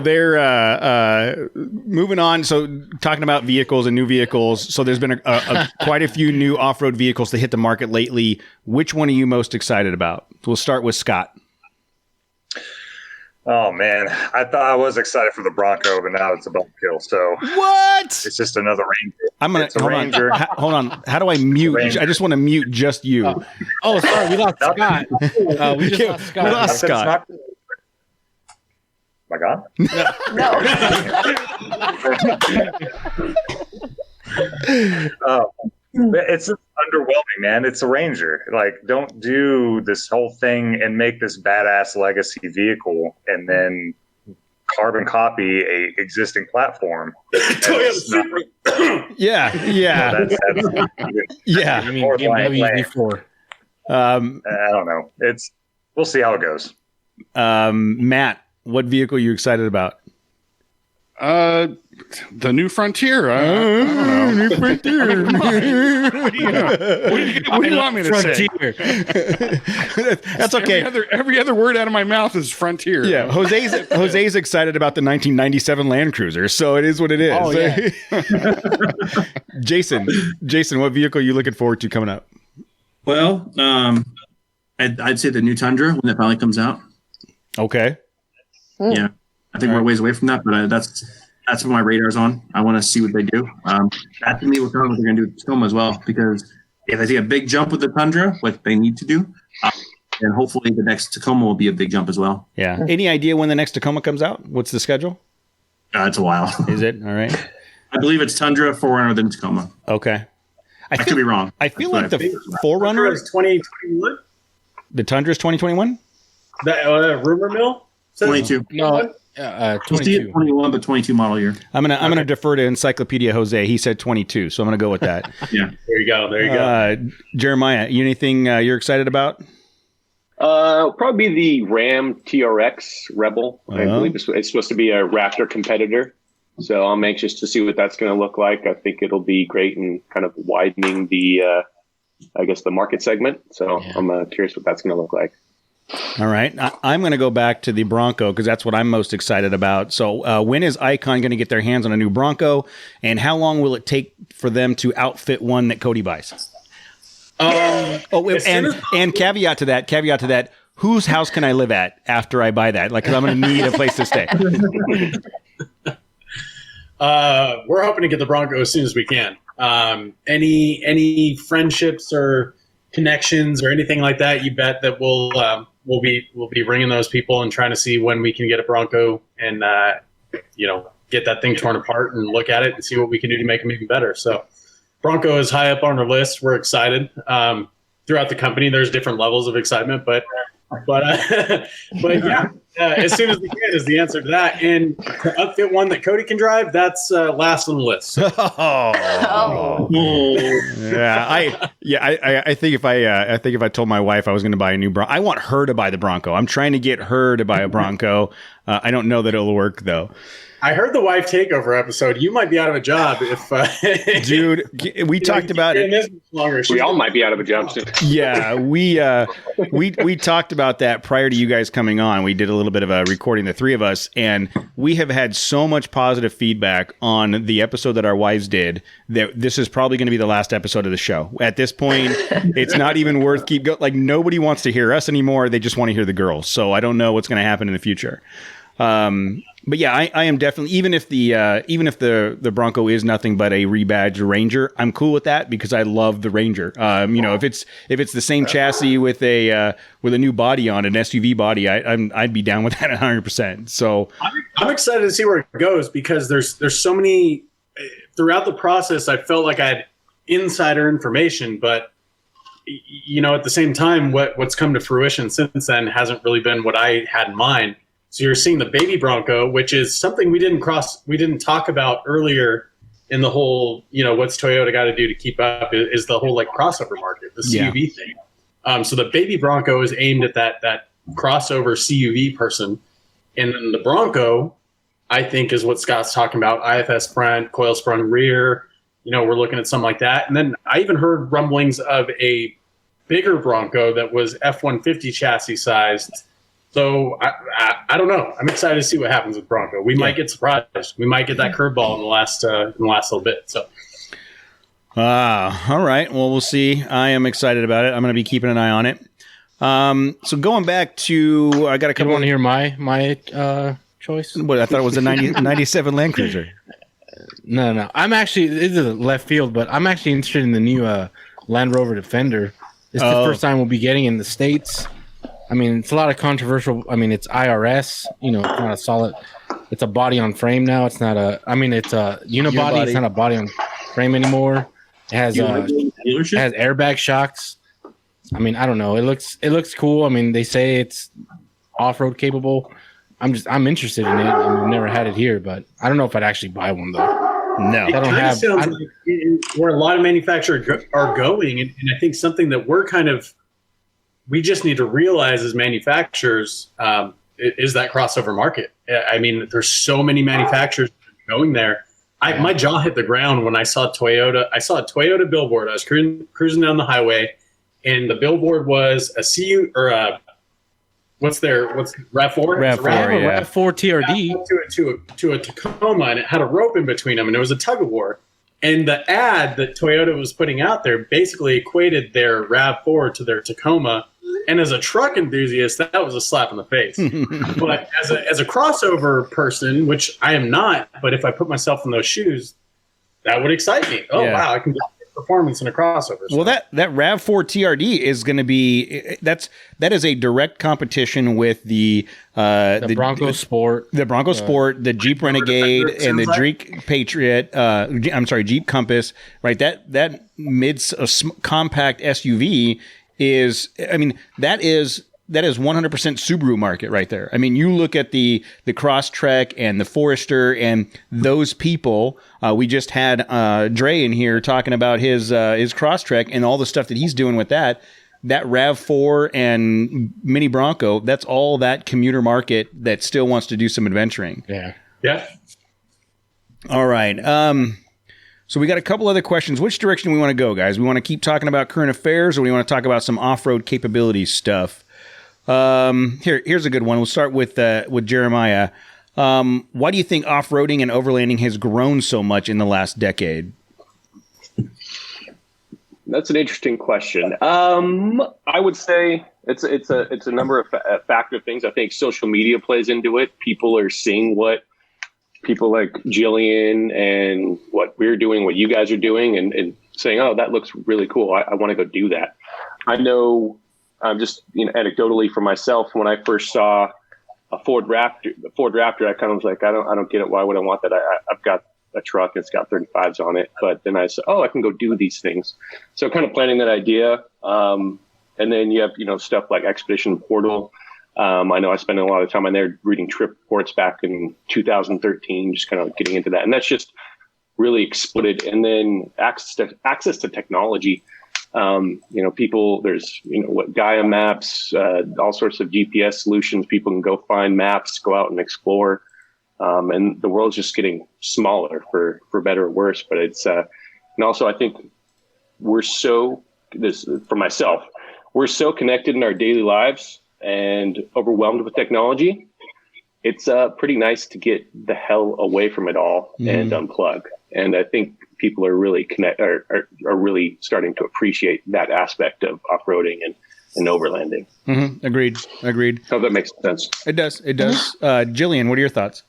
they're moving on. So talking about vehicles and new vehicles. So there's been quite a few new off-road vehicles to hit the market lately. Which one are you most excited about? We'll start with Scott. Oh man, I thought I was excited for the Bronco, but now it's a bump kill. So what? It's just another Ranger. I'm gonna it's a Ranger. Hold on. How do I mute? I just want to mute just you. Sorry, we lost Scott. We just lost Scott. We lost Scott. Am I gone? No. It's just underwhelming, man. It's a Ranger. Like, don't do this whole thing and make this badass legacy vehicle and then carbon copy a existing platform. Yeah. That's yeah. I mean, BMW V4. I don't know. We'll see how it goes. Matt, what vehicle are you excited about? The new Frontier. I don't know. New Frontier. What do you want me to say? That's okay. Every other word out of my mouth is Frontier. Yeah, Jose's excited about the 1997 Land Cruiser, so it is what it is. Oh, yeah. Jason, what vehicle are you looking forward to coming up? Well, I'd say the new Tundra when it finally comes out. Okay. Yeah. I think we're a ways away from that, but that's what my radar's on. I want to see what they do. That to me will tell me what they're going to do with Tacoma as well, because if they see a big jump with the Tundra, what they need to do, then hopefully the next Tacoma will be a big jump as well. Yeah. Any idea when the next Tacoma comes out? What's the schedule? It's a while. Is it? All right. I believe it's Tundra, 4Runner, then Tacoma. Okay. I could be wrong. I feel like the 4Runner is 2021. The Tundra is 2021. The rumor mill. Says 22. No, We'll see it 22. 21, but 22 model year. I'm gonna defer to Encyclopedia Jose. He said 22, so I'm gonna go with that. Yeah. There you go. There you go. Jeremiah, anything you're excited about? Probably the Ram TRX Rebel. I believe it's supposed to be a Raptor competitor. So I'm anxious to see what that's going to look like. I think it'll be great in kind of widening the, the market segment. So I'm curious what that's going to look like. All right. I'm going to go back to the Bronco because that's what I'm most excited about. So when is Icon going to get their hands on a new Bronco, and how long will it take for them to outfit one that Cody buys? And caveat to that, whose house can I live at after I buy that? Like, 'cause I'm going to need a place to stay. We're hoping to get the Bronco as soon as we can. Any friendships or connections or anything like that, you bet that we'll be ringing those people and trying to see when we can get a Bronco and get that thing torn apart and look at it and see what we can do to make them even better. So Bronco is high up on our list. We're excited. Throughout the company, there's different levels of excitement, but yeah, as soon as we can is the answer to that. And to upfit one that Cody can drive, that's last on the list. I think if I told my wife I was going to buy a new Bronco, I want her to buy the Bronco. I'm trying to get her to buy a Bronco. I don't know that it'll work though. I heard the wife takeover episode. You might be out of a job if dude. We talked about it. We all might be out of a job soon. Yeah, we talked about that prior to you guys coming on. We did a little bit of a recording, the three of us, and we have had so much positive feedback on the episode that our wives did that this is probably going to be the last episode of the show. At this point, it's not even worth keep going. Like, nobody wants to hear us anymore. They just want to hear the girls. So I don't know what's going to happen in the future. But yeah, I am definitely, even if the Bronco is nothing but a rebadged Ranger, I'm cool with that because I love the Ranger. If it's the same chassis with a new body on it, an SUV body, I'd be down with that 100%. So I'm excited to see where it goes because there's so many throughout the process. I felt like I had insider information, but at the same time, what's come to fruition since then hasn't really been what I had in mind. So you're seeing the baby Bronco, which is something we didn't talk about earlier in the whole, what's Toyota got to do to keep up is the whole like crossover market, the CUV thing. So the baby Bronco is aimed at that crossover CUV person. And then the Bronco, I think, is what Scott's talking about, IFS front, coil sprung rear. We're looking at something like that. And then I even heard rumblings of a bigger Bronco that was F-150 chassis sized. So I don't know. I'm excited to see what happens with Bronco. We might get surprised. We might get that curveball in the last little bit. So, all right. Well, we'll see. I am excited about it. I'm going to be keeping an eye on it. So going back to, I got a couple. You want to hear my choice? What, I thought it was a 97 Land Cruiser. No. I'm actually, this is left field, but I'm actually interested in the new Land Rover Defender. It's the first time we'll be getting in the States. I mean, it's a lot of controversial. I mean, it's IRS. It's not a solid. It's a body on frame now. It's not a. I mean, it's a unibody. It's not a body on frame anymore. It has airbag shocks. I mean, I don't know. It looks cool. I mean, they say it's off road capable. I'm interested in it. I've never had it here, but I don't know if I'd actually buy one though. No, it kind of sounds like where a lot of manufacturers are going, and I think something that we just need to realize as manufacturers is that crossover market. I mean, there's so many manufacturers going there. My jaw hit the ground when I saw Toyota. I saw a Toyota billboard. I was cruising down the highway, and the billboard was a CU or a what's RAV4? RAV4 TRD to a Tacoma, and it had a rope in between them, and it was a tug of war. And the ad that Toyota was putting out there basically equated their RAV4 to their Tacoma. And as a truck enthusiast, that was a slap in the face. But as a crossover person, which I am not, but if I put myself in those shoes, that would excite me. Oh, wow, I can get performance in a crossover. Well, that RAV4 TRD is going to be that is a direct competition with the Bronco Sport, the Jeep Renegade, and the Jeep Patriot. Jeep Compass. Right, that compact SUV is. I mean, that is that is 100% Subaru market right there. I mean, you look at the Crosstrek and the Forester and those people. We just had Dre in here talking about his Crosstrek and all the stuff that he's doing with that. That RAV4 and Mini Bronco, that's all that commuter market that still wants to do some adventuring. Yeah. Yeah. All right. So we got a couple other questions. Which direction do we want to go, guys? We want to keep talking about current affairs, or we want to talk about some off-road capability stuff? Here's a good one. We'll start with Jeremiah. Why do you think off-roading and overlanding has grown so much in the last decade? That's an interesting question. I would say it's a number of factor of things. I think social media plays into it. People are seeing what people like Jillian and what we're doing, what you guys are doing, and saying, "Oh, that looks really cool. I want to go do that." I know, just anecdotally for myself, when I first saw a Ford Raptor, I kind of was like, I don't get it. Why would I want that? I've got a truck, it's got 35s on it. But then I said, oh, I can go do these things. So kind of planning that idea. And then you have, stuff like Expedition Portal. I know I spent a lot of time on there reading trip reports back in 2013, just kind of getting into that. And that's just really exploded. And then access to technology. People, there's, Gaia maps, all sorts of GPS solutions. People can go find maps, go out and explore. And the world's just getting smaller for better or worse. But it's, and also I think we're so connected in our daily lives and overwhelmed with technology. It's pretty nice to get the hell away from it all and unplug. And I think people are really are really starting to appreciate that aspect of off-roading and overlanding. Mm-hmm. Agreed. Hope that makes sense. It does. Jillian, what are your thoughts?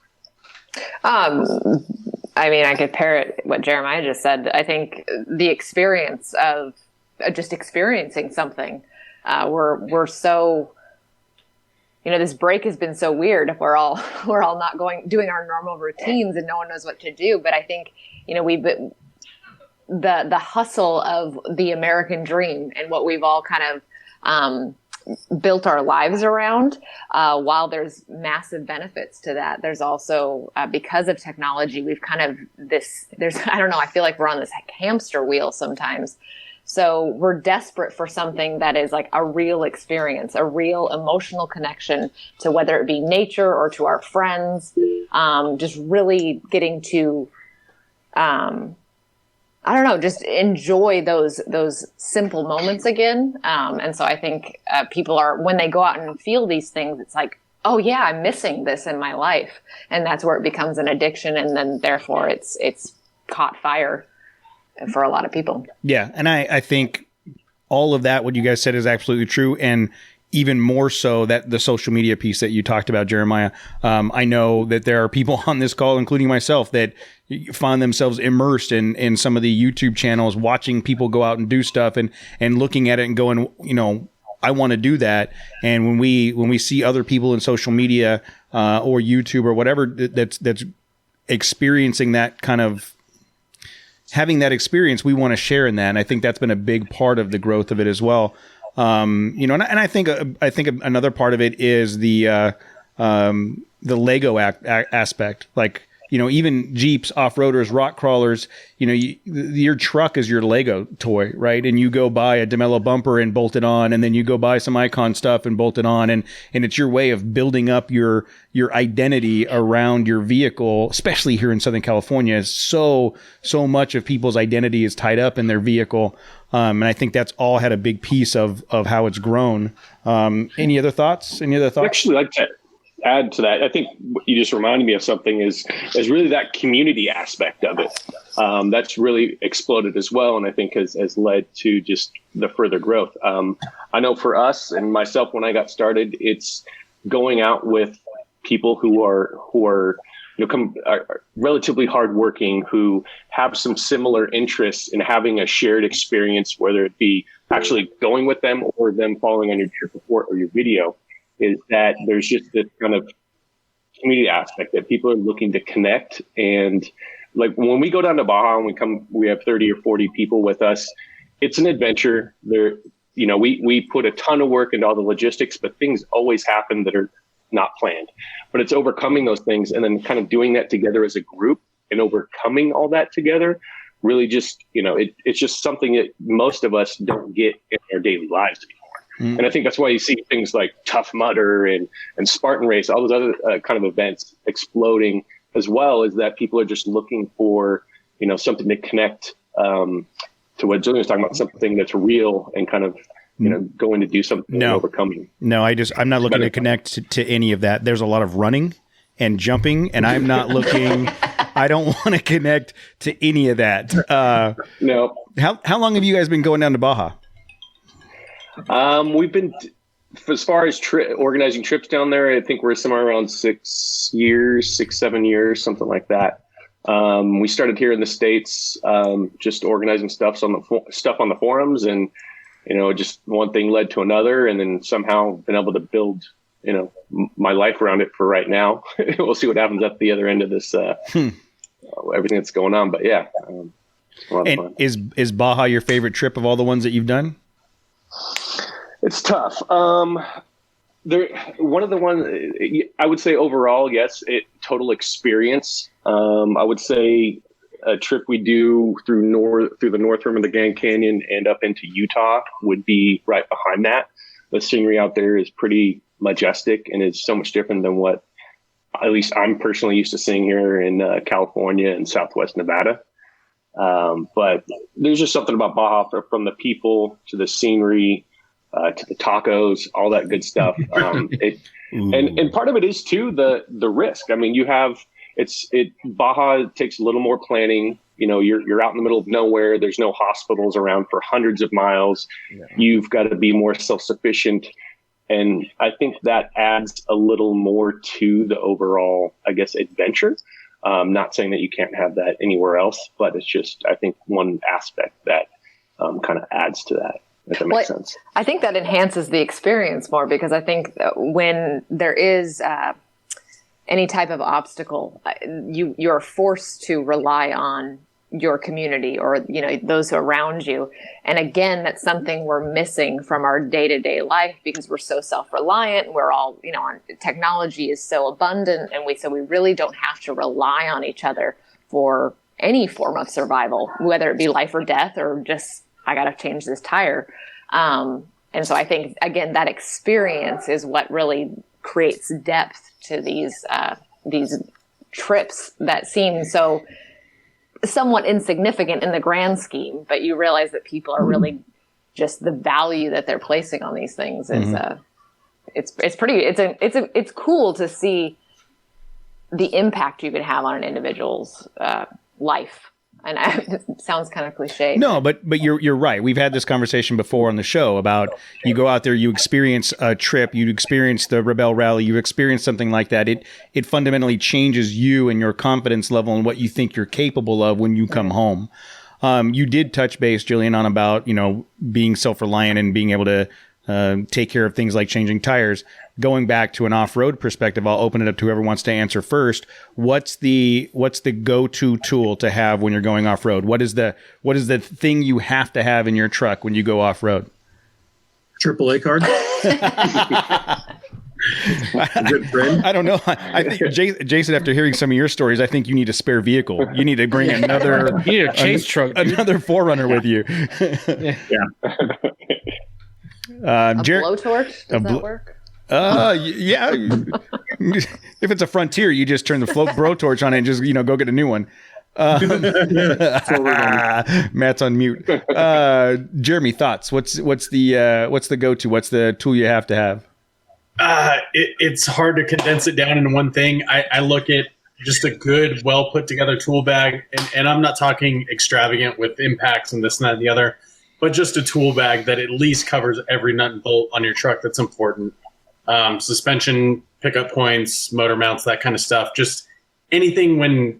I mean, I could parrot what Jeremiah just said. I think the experience of just experiencing something, we're so, this break has been so weird. We're all not doing our normal routines and no one knows what to do. But I think, we've been, the hustle of the American dream and what we've all kind of, built our lives around, while there's massive benefits to that, there's also, because of technology, we've kind of I feel like we're on this hamster wheel sometimes. So we're desperate for something that is like a real experience, a real emotional connection to whether it be nature or to our friends, just really getting to, just enjoy those simple moments again. And so I think people are, when they go out and feel these things, it's like, oh yeah, I'm missing this in my life. And that's where it becomes an addiction. And then therefore it's caught fire for a lot of people. Yeah. And I think all of that, what you guys said, is absolutely true. And even more so that the social media piece that you talked about, Jeremiah. I know that there are people on this call, including myself, that find themselves immersed in some of the YouTube channels, watching people go out and do stuff and looking at it and going, I want to do that. And when we see other people in social media or YouTube or whatever that's experiencing that kind of, having that experience, we want to share in that. And I think that's been a big part of the growth of it as well. And I think another part of it is the Lego aspect. Like, even Jeeps, off-roaders, rock crawlers, your truck is your Lego toy, right? And you go buy a DeMello bumper and bolt it on, and then you go buy some Icon stuff and bolt it on, and it's your way of building up your identity around your vehicle, especially here in Southern California. So much of people's identity is tied up in their vehicle. And I think that's all had a big piece of how it's grown. Any other thoughts? I'd actually like to add to that. I think what you just reminded me of something is really that community aspect of it. That's really exploded as well. And I think has led to just the further growth. I know for us and myself, when I got started, it's going out with people who are are relatively hardworking, who have some similar interests in having a shared experience, whether it be actually going with them or them following on your trip report or your video, is that there's just this kind of community aspect that people are looking to connect. And like when we go down to Baja and we have 30 or 40 people with us, it's an adventure. we put a ton of work into all the logistics, but things always happen that are not planned. But it's overcoming those things and then kind of doing that together as a group and overcoming all that together. Really, just it's just something that most of us don't get in our daily lives anymore. And I think that's why you see things like Tough Mudder and Spartan Race, all those other kind of events exploding, as well as that people are just looking for something to connect to what Jillian was talking about, something that's real and kind of going to do something and overcoming. No, I'm not looking to connect to any of that. There's a lot of running and jumping, and I'm not looking. I don't want to connect to any of that. No. How long have you guys been going down to Baja? We've been, as far as organizing trips down there, I think we're somewhere around 6 years, 7 years, something like that. We started here in the States, just organizing stuff on the forums, and just one thing led to another, and then somehow been able to build my life around it for right now. We'll see what happens at the other end of this, everything that's going on. But yeah. It's a lot of fun. Is Baja your favorite trip of all the ones that you've done? It's tough. One of the ones I would say overall, yes, total experience. I would say a trip we do through the north rim of the Grand Canyon and up into Utah would be right behind that. The scenery out there is pretty majestic, and it's so much different than what at least I'm personally used to seeing here in California and Southwest Nevada. But there's just something about Baja, from the people to the scenery to the tacos, all that good stuff. And part of it is too the risk. I mean, Baja takes a little more planning. You're out in the middle of nowhere. There's no hospitals around for hundreds of miles. Yeah. You've got to be more self-sufficient. And I think that adds a little more to the overall, I guess, adventure. Not saying that you can't have that anywhere else, but it's just, I think, one aspect that kind of adds to that, if that makes sense. I think that enhances the experience more, because I think when there is any type of obstacle, you're forced to rely on your community or those around you. And again, that's something we're missing from our day-to-day life, because we're so self-reliant. We're all on technology is so abundant, and so we really don't have to rely on each other for any form of survival, whether it be life or death, or just I gotta change this tire. And so I think, again, that experience is what really creates depth to these trips that seem so somewhat insignificant in the grand scheme, but you realize that people are really just the value that they're placing on these things is it's cool to see the impact you can have on an individual's life. And it sounds kind of cliche. No, but you're right. We've had this conversation before on the show about you go out there, you experience a trip, you experience the Rebel Rally, you experience something like that. It fundamentally changes you and your confidence level and what you think you're capable of when you come home. You did touch base, Jillian, on about being self-reliant and being able to take care of things like changing tires. Going back to an off-road perspective, I'll open it up to whoever wants to answer first. What's the go-to tool to have when you're going off-road? What is the thing you have to have in your truck when you go off-road? AAA card. Good friend. I don't know. I think Jason, after hearing some of your stories, I think you need a spare vehicle. You need to bring another chase truck, another 4Runner with you. Yeah. A blowtorch? Does that work? Yeah. If it's a Frontier, you just turn the blowtorch on it and just go get a new one. Matt's on mute. Jeremy, thoughts? What's the go-to? What's the tool you have to have? It's hard to condense it down into one thing. I look at just a good, well put together tool bag, and I'm not talking extravagant with impacts and this and that and the other, but just a tool bag that at least covers every nut and bolt on your truck that's important. Suspension, pickup points, motor mounts, that kind of stuff. Just anything when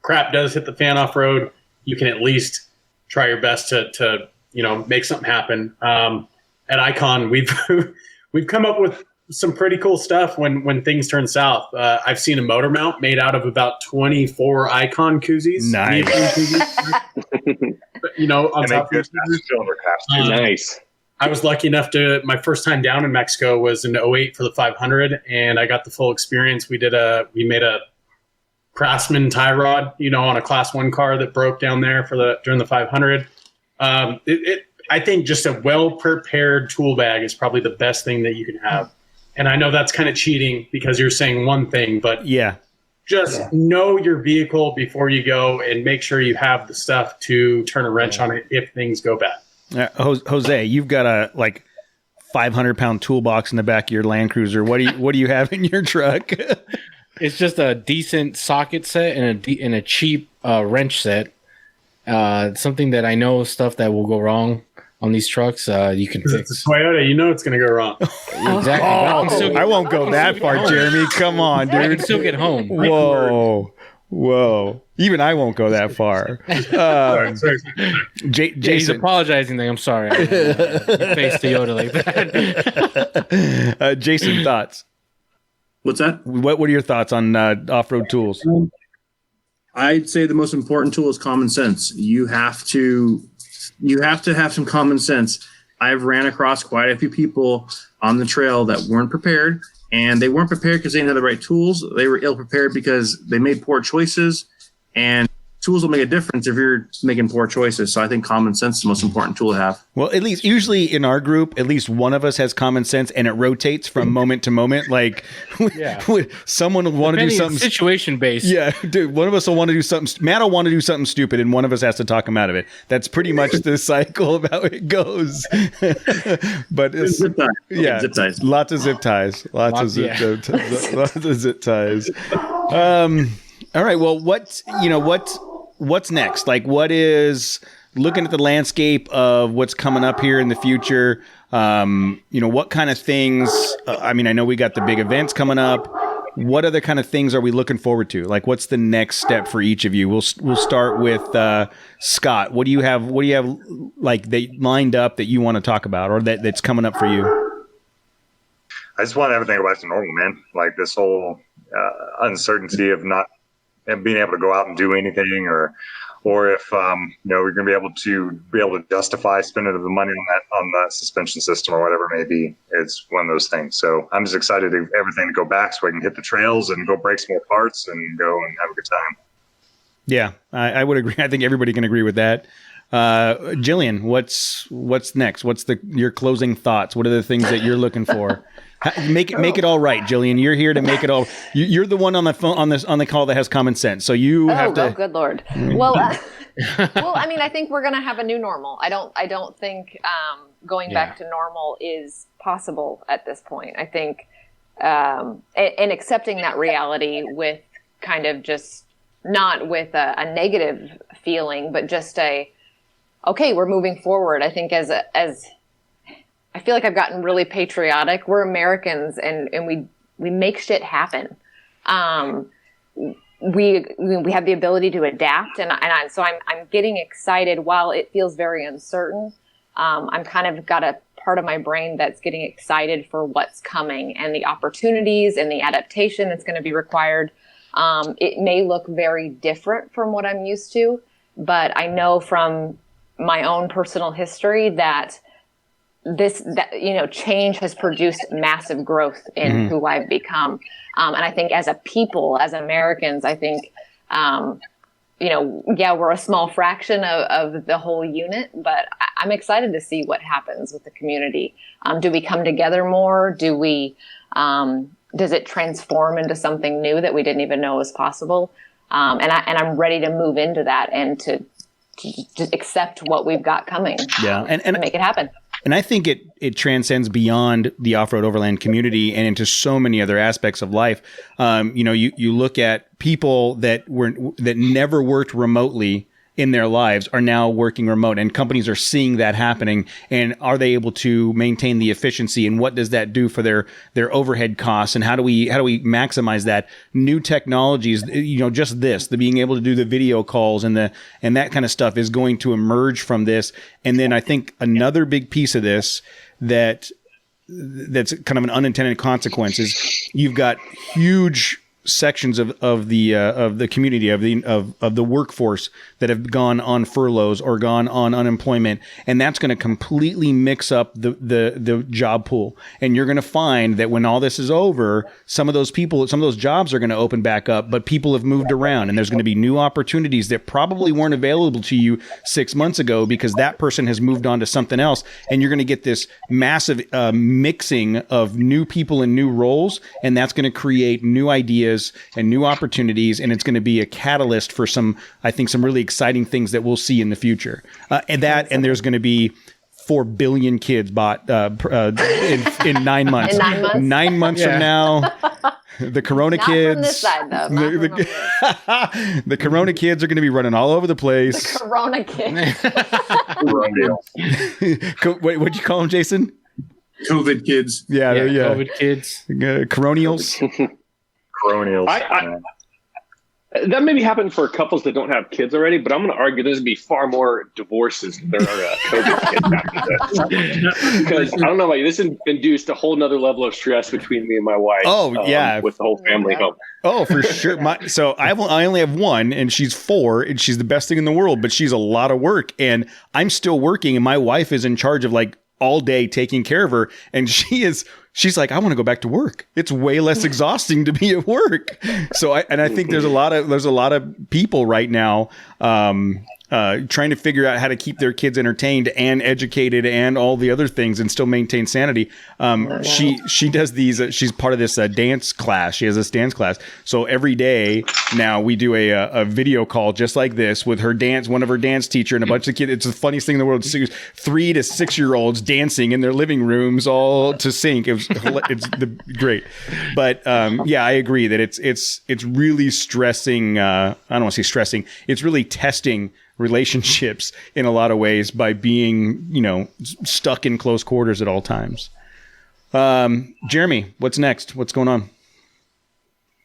crap does hit the fan off road, you can at least try your best to make something happen. At Icon, we've come up with some pretty cool stuff when things turn south. I've seen a motor mount made out of about 24 Icon koozies. Nice. On top of Nice. I was lucky enough to, my first time down in Mexico was in '08 for the 500, and I got the full experience. We made a Craftsman tie rod, on a class 1 car that broke down there during the 500. I think just a well-prepared tool bag is probably the best thing that you can have. And I know that's kind of cheating because you're saying one thing, but just know your vehicle before you go and make sure you have the stuff to turn a wrench on it if things go bad. Jose, you've got a 500-pound toolbox in the back of your Land Cruiser. What do you have in your truck? It's just a decent socket set and a cheap wrench set. Something that I know stuff that will go wrong on these trucks. You can fix. It's a Toyota, it's going to go wrong. Exactly. I won't go that far, Jeremy. Come on, dude. I can still get home. Whoa. Even I won't go that far. Jason, he's apologizing. I'm sorry. I faced Toyota like that. Jason, thoughts? What's that? What are your thoughts on off-road tools? I'd say the most important tool is common sense. You have to have some common sense. I've ran across quite a few people on the trail that weren't prepared, and they weren't prepared because they didn't have the right tools. They were ill prepared because they made poor choices, and tools will make a difference if you're making poor choices. So I think common sense is the most important tool to have. Well, at least usually in our group, at least one of us has common sense, and it rotates from moment to moment. Like someone will want to do something situation based. Yeah, dude, one of us will want to do something. Matt will want to do something stupid, and one of us has to talk him out of it. That's pretty much the cycle of how it goes. But it's zip ties. Lots of zip ties. Lots of zip ties. All right. Well, what's next? Like, what is looking at the landscape of what's coming up here in the future? What kind of things? I know we got the big events coming up. What other kind of things are we looking forward to? Like, what's the next step for each of you? We'll start with Scott. What do you have? Like they lined up that you want to talk about, or that's coming up for you? I just want everything to go back to normal, man. Like this whole uncertainty of not being able to go out and do anything, or if we're going to be able to justify spending the money on that suspension system or whatever it may be. It's one of those things. So I'm just excited to everything to go back so I can hit the trails and go break some more parts and go and have a good time. Yeah, I would agree. I think everybody can agree with that. Jillian, what's next? What's your closing thoughts? What are the things that you're looking for? Make it all right, Jillian. You're here to make it all. You're the one on the phone on the call that has common sense. So you have to. Oh, good Lord. Well, I think we're going to have a new normal. I don't think going back to normal is possible at this point. I think and accepting that reality with kind of just not with a negative feeling, but just okay, we're moving forward. I think as I feel like I've gotten really patriotic. We're Americans, and we make shit happen. We have the ability to adapt, so I'm getting excited while it feels very uncertain. I'm kind of got a part of my brain that's getting excited for what's coming and the opportunities and the adaptation that's going to be required. It may look very different from what I'm used to, but I know from my own personal history that change has produced massive growth in who I've become. And I think as a people, as Americans, I think, we're a small fraction of the whole unit, but I'm excited to see what happens with the community. Do we come together more? Does it transform into something new that we didn't even know was possible? And I'm ready to move into that and to just accept what we've got coming. Yeah. And make it happen. And I think it transcends beyond the off-road overland community and into so many other aspects of life. You look at people that never worked remotely in their lives are now working remote, and companies are seeing that happening. And are they able to maintain the efficiency? And what does that do for their overhead costs? And how do we maximize that? New technologies, just the being able to do the video calls and that kind of stuff is going to emerge from this. And then I think another big piece of this that's kind of an unintended consequence is you've got huge sections of the community of the workforce that have gone on furloughs or gone on unemployment, and that's going to completely mix up the job pool. And you're going to find that when all this is over, some of those jobs are going to open back up, but people have moved around, and there's going to be new opportunities that probably weren't available to you 6 months ago because that person has moved on to something else, and you're going to get this massive mixing of new people and new roles, and that's going to create new ideas and new opportunities, and it's going to be a catalyst for some really exciting things that we'll see in the future. And there's going to be 4 billion kids bought in 9 months. In 9 months? 9 months from now. The Corona Not kids. from this side, though. The Corona kids are going to be running all over the place. The Corona kids. Wait, what'd you call them, Jason? COVID kids. Yeah. COVID kids. Coronials. Coronials. That maybe happened for couples that don't have kids already, but I'm going to argue there's going to be far more divorces than there are COVID kids after this. Because I don't know about you, this has induced a whole nother level of stress between me and my wife. Oh, yeah. With the whole family home. Oh, for sure. So I only have one, and she's 4, and she's the best thing in the world, but she's a lot of work, and I'm still working, and my wife is in charge of all day taking care of her, and she's like, I want to go back to work. It's way less exhausting to be at work. So I think there's a lot of people right now trying to figure out how to keep their kids entertained and educated and all the other things and still maintain sanity. She does these. She's part of this dance class. She has this dance class. So every day now we do a video call just like this with one of her dance teacher and a bunch of kids. It's the funniest thing in the world. 3 to 6 year olds dancing in their living rooms all to sync. It's great. But I agree that it's really stressing. I don't want to say stressing. It's really testing relationships in a lot of ways by being, stuck in close quarters at all times. Jeremy, what's next? What's going on?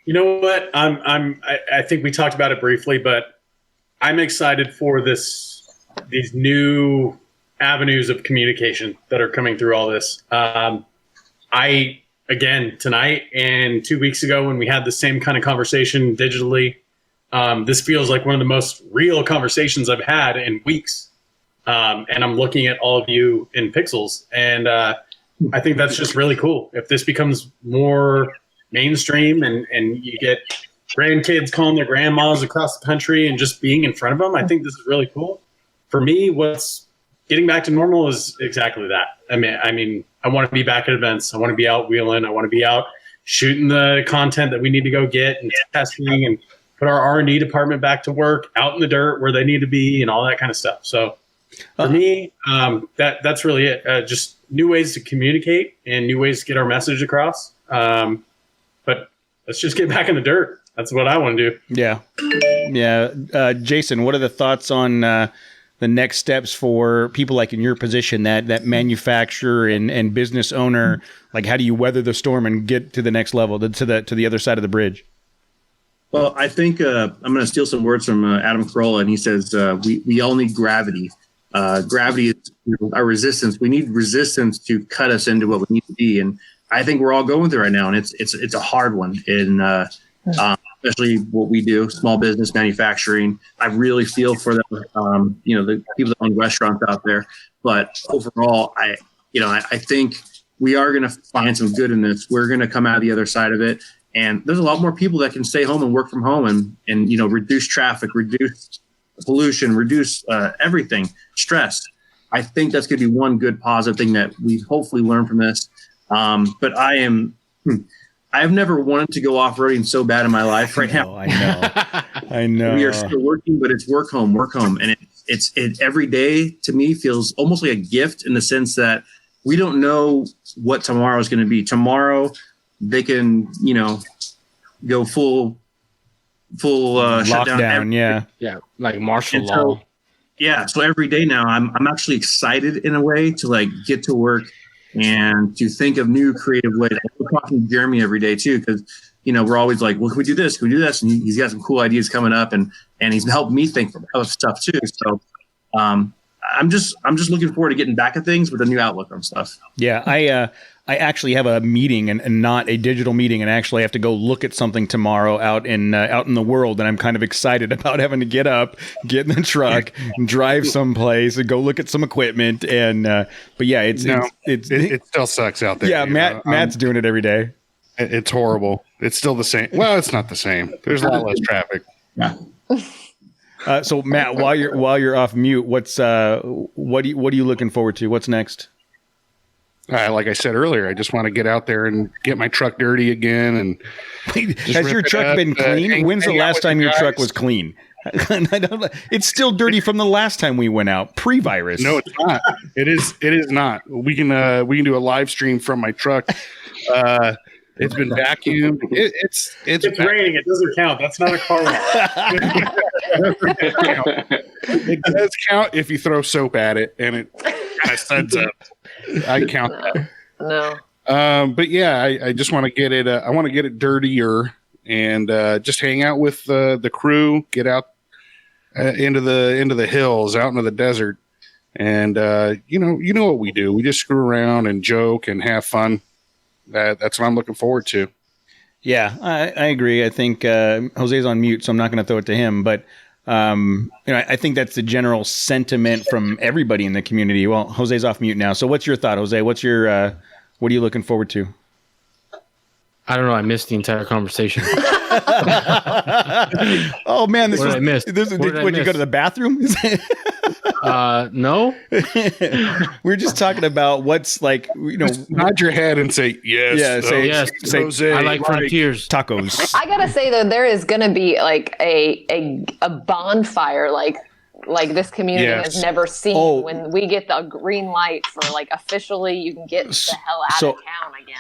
You know what? I think we talked about it briefly, but I'm excited for these new avenues of communication that are coming through all this. Again, tonight and 2 weeks ago when we had the same kind of conversation digitally, this feels like one of the most real conversations I've had in weeks. And I'm looking at all of you in pixels. And I think that's just really cool. If this becomes more mainstream and you get grandkids calling their grandmas across the country and just being in front of them, I think this is really cool. For me, what's getting back to normal is exactly that. I mean, I want to be back at events. I want to be out wheeling. I want to be out shooting the content that we need to go get and testing and put our R&D department back to work out in the dirt where they need to be and all that kind of stuff. So for me, that's really it. Just new ways to communicate and new ways to get our message across. But let's just get back in the dirt. That's what I want to do. Yeah. Jason, what are the thoughts on the next steps for people like in your position, that manufacturer and business owner? Like, how do you weather the storm and get to the next level, to the other side of the bridge? Well, I think I'm going to steal some words from Adam Carolla, and he says we all need gravity. Gravity is our resistance. We need resistance to cut us into what we need to be, and I think we're all going through right now, and it's a hard one. Especially what we do, small business manufacturing. I really feel for them, the people that own restaurants out there. But overall, I think we are going to find some good in this. We're going to come out the other side of it. And there's a lot more people that can stay home and work from home and reduce traffic, reduce pollution, reduce everything, stress. I think that's going to be one good positive thing that we hopefully learn from this. But I've never wanted to go off-roading so bad in my life right now. I know. We are still working, but it's work home. And it's every day to me feels almost like a gift in the sense that we don't know what tomorrow is going to be. Tomorrow, they can, go full lockdown. Yeah, like martial law. So every day now, I'm actually excited in a way to get to work and to think of new creative ways. I'm talking to Jeremy every day too, because we're always like, well, can we do this? Can we do this? And he's got some cool ideas coming up, and he's helped me think of stuff too. So I'm just looking forward to getting back at things with a new outlook on stuff. Yeah, I actually have a meeting and not a digital meeting, and I actually have to go look at something tomorrow out in the world, and I'm kind of excited about having to get up, get in the truck, and drive someplace, and go look at some equipment. And but yeah, it still sucks out there. Yeah, Matt's doing it every day. It's horrible. It's still the same. Well, it's not the same. There's a lot less traffic. Yeah. So Matt, while you're off mute, what are you looking forward to? What's next? Like I said earlier, I just want to get out there and get my truck dirty again. And has your truck been clean? When's the last time your truck was clean? It's still dirty from the last time we went out, pre-virus. No, it's not. It is not. We can do a live stream from my truck. It's been vacuumed. It's raining. It doesn't count. That's not a car wash. It does count if you throw soap at it and it kind of suds up. I count that. No. But yeah, I just want to get it. I want to get it dirtier and just hang out with the crew. Get out into the hills, out into the desert, and you know what we do. We just screw around and joke and have fun. That's what I'm looking forward to. Yeah, I agree. I think Jose's on mute, so I'm not going to throw it to him. But I think that's the general sentiment from everybody in the community. Well, Jose's off mute now. So what's your thought, Jose? What are you looking forward to? I don't know. I missed the entire conversation. Oh man, What did I miss? Did you go to the bathroom? No. We're just talking about what's like, just nod your head and say yes. Yeah, say yes. Jose, I like frontiers tacos. I gotta say though, there is gonna be like a bonfire like this community has never seen when we get the green light for like officially you can get the hell out of town again.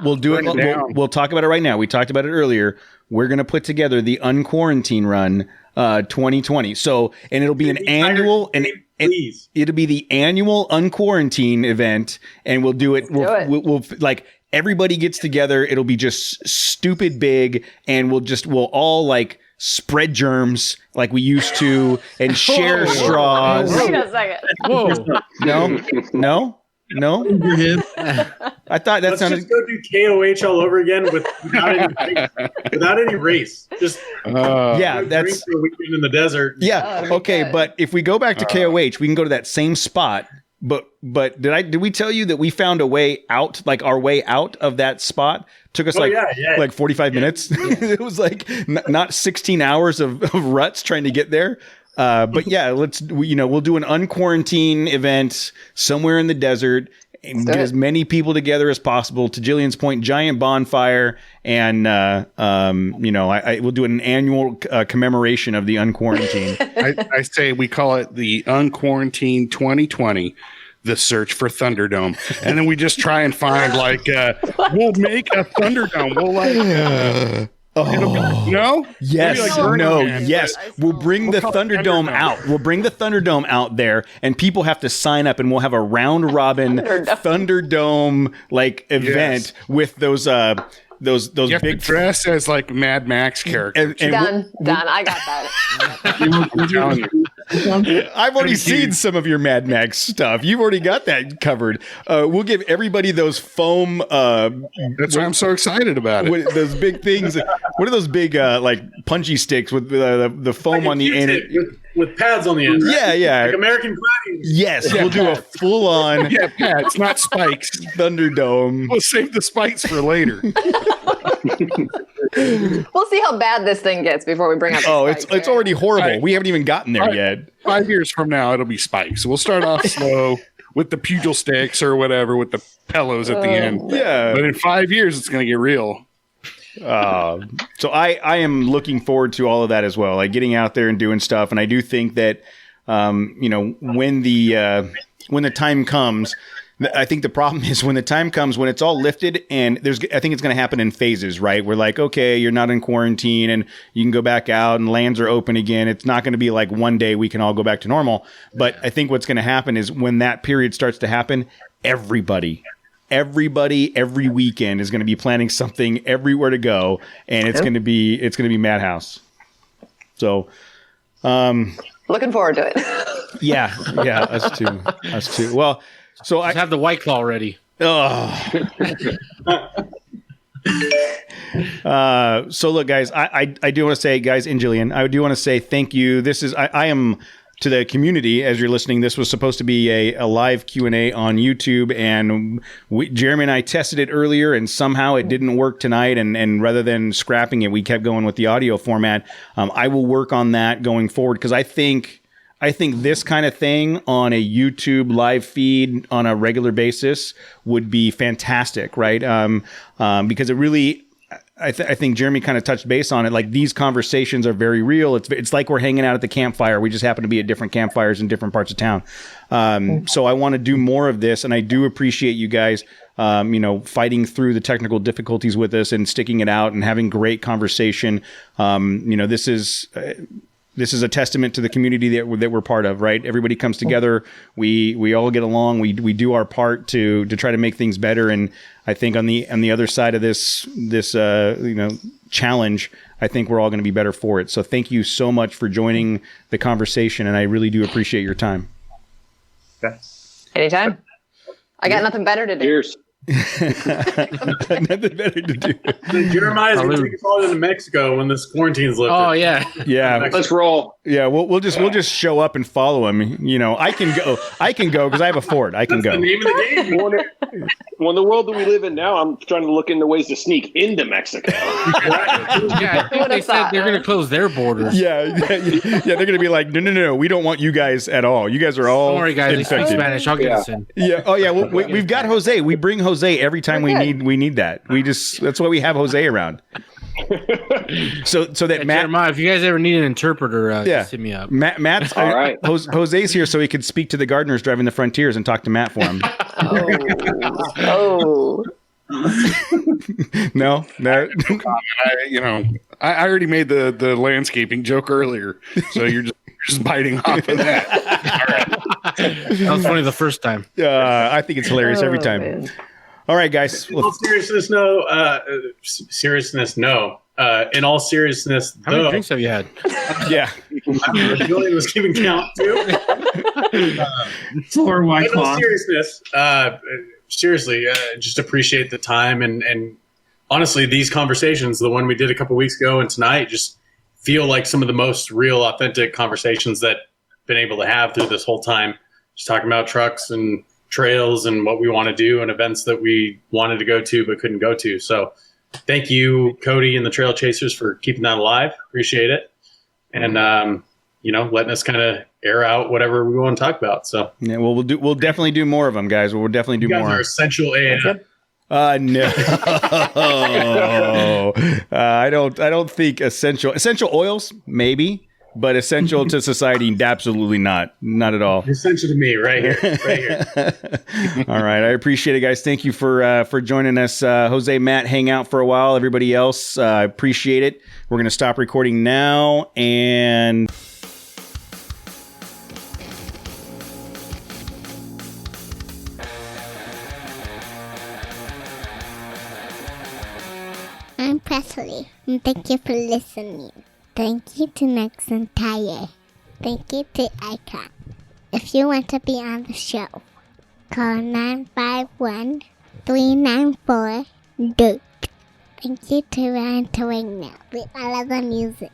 We'll do it. We'll talk about it right now. We talked about it earlier. We're going to put together the Unquarantine Run 2020. So, and it'll be an annual it'll be the annual Unquarantine event, and we'll do it. We'll like everybody gets together. It'll be just stupid big, and we'll all like spread germs like we used to and share straws. Wait a second. Whoa. No. I thought that sounded. Let's just go do KOH all over again without any race. Just that's for a weekend in the desert. Yeah, okay, but if we go back to KOH, we can go to that same spot. But did we tell you that we found a way out, like our way out of that spot? Took us like 45 minutes. It was like not 16 hours of ruts trying to get there. But yeah, we'll do an Unquarantine event somewhere in the desert and get as many people together as possible. To Jillian's point, giant bonfire, and we'll do an annual commemoration of the Unquarantine. I say we call it the Unquarantine 2020. The search for Thunderdome, and then we just try and find we'll make a Thunderdome. We'll no? Yes. Yes. We'll bring the Thunderdome out. We'll bring the Thunderdome out there, and people have to sign up, and we'll have a round robin Thunderdome event with those you have big to dress as like Mad Max characters. Done. I got that. I've already seen some of your Mad Max stuff. You've already got that covered. We'll give everybody those foam. That's why I'm so excited about it. Those big things. What are those big punchy sticks with the foam on the end? With pads on the end. Right? Yeah. Like American Gladiators. Yes, we'll do a full on pads, not spikes. Thunderdome. We'll save the spikes for later. We'll see how bad this thing gets before we bring up. It's already horrible. We haven't even gotten there yet. 5 years from now, it'll be spikes. We'll start off slow with the pugil sticks or whatever with the pillows at the end. Yeah, but in 5 years, it's going to get real. So I am looking forward to all of that as well, like getting out there and doing stuff. And I do think that when the time comes, I think the problem is when the time comes when it's all lifted, and I think it's going to happen in phases, right? We're like, okay, you're not in quarantine and you can go back out and lands are open again. It's not going to be like one day we can all go back to normal. But I think what's going to happen is when that period starts to happen, everybody every weekend is going to be planning something everywhere to go, and it's going to be madhouse. So looking forward to it. Yeah, us too. Well, so I have the White Claw ready. Oh. So look, guys, I do want to say, guys, and Jillian, I do want to say thank you. This is I am to the community as you're listening. This was supposed to be a live Q&A on YouTube, and Jeremy and I tested it earlier, and somehow it didn't work tonight. And rather than scrapping it, we kept going with the audio format. I will work on that going forward because I think this kind of thing on a YouTube live feed on a regular basis would be fantastic, right? Because it really, I think Jeremy kind of touched base on it. Like, these conversations are very real. It's like we're hanging out at the campfire. We just happen to be at different campfires in different parts of town. So I want to do more of this, and I do appreciate you guys, fighting through the technical difficulties with us and sticking it out and having great conversation. This is a testament to the community that we're part of, right? Everybody comes together. We all get along. We do our part to try to make things better. And I think on the other side of this challenge, I think we're all going to be better for it. So thank you so much for joining the conversation, and I really do appreciate your time. Okay. Anytime. I got nothing better to do. Cheers. Nothing better to do. Jeremiah's going to take us all into Mexico when this quarantine's lifted. Oh yeah. Let's roll. Yeah, we'll just show up and follow him. I can go because I have a Ford. I can go. The name of the game. Well, in the world that we live in now, I'm trying to look into ways to sneak into Mexico. Yeah, I think they said they're going to close their borders. Yeah, they're going to be like, no, we don't want you guys at all. You guys are all Don't worry, guys. They speak infected. Spanish. I'll get us in. Yeah. Oh yeah. We've got Jose. We bring Jose every time we need that. That's why we have Jose around. So that Matt, Jeremiah, if you guys ever need an interpreter, just hit me up. Matt's all right. Jose's here so he could speak to the gardeners driving the Frontiers and talk to Matt for him. Oh. No. I already made the landscaping joke earlier, so you're just biting off of that. All right. That was funny the first time. I think it's hilarious every time. Man. All right, guys. In all seriousness, no. In all seriousness, How many though. drinks have you had? Yeah. Julian was keeping count too. 4 White In all Claw. seriousness, seriously, just appreciate the time and honestly, these conversations, the one we did a couple weeks ago and tonight, just feel like some of the most real, authentic conversations that I've been able to have through this whole time. Just talking about trucks and trails and what we want to do and events that we wanted to go to but couldn't go to. So thank you, Cody and the Trailchasers, for keeping that alive. Appreciate it. And, letting us kind of air out whatever we want to talk about. So Yeah, well, we'll definitely do more of them, guys. We'll definitely do you guys more. are essential AF. No. I don't think essential oils, maybe, but essential to society, absolutely not at all. Essential to me, right here. All right, I appreciate it, guys. Thank you for joining us. Jose, Matt, hang out for a while. Everybody else, appreciate it. We're gonna stop recording now, and I'm Presley, and thank you for listening. Thank you to Nexon Tire. Thank you to Icon. If you want to be on the show, call 951-394-DIRT. Thank you to Ryan Torino with all of the music.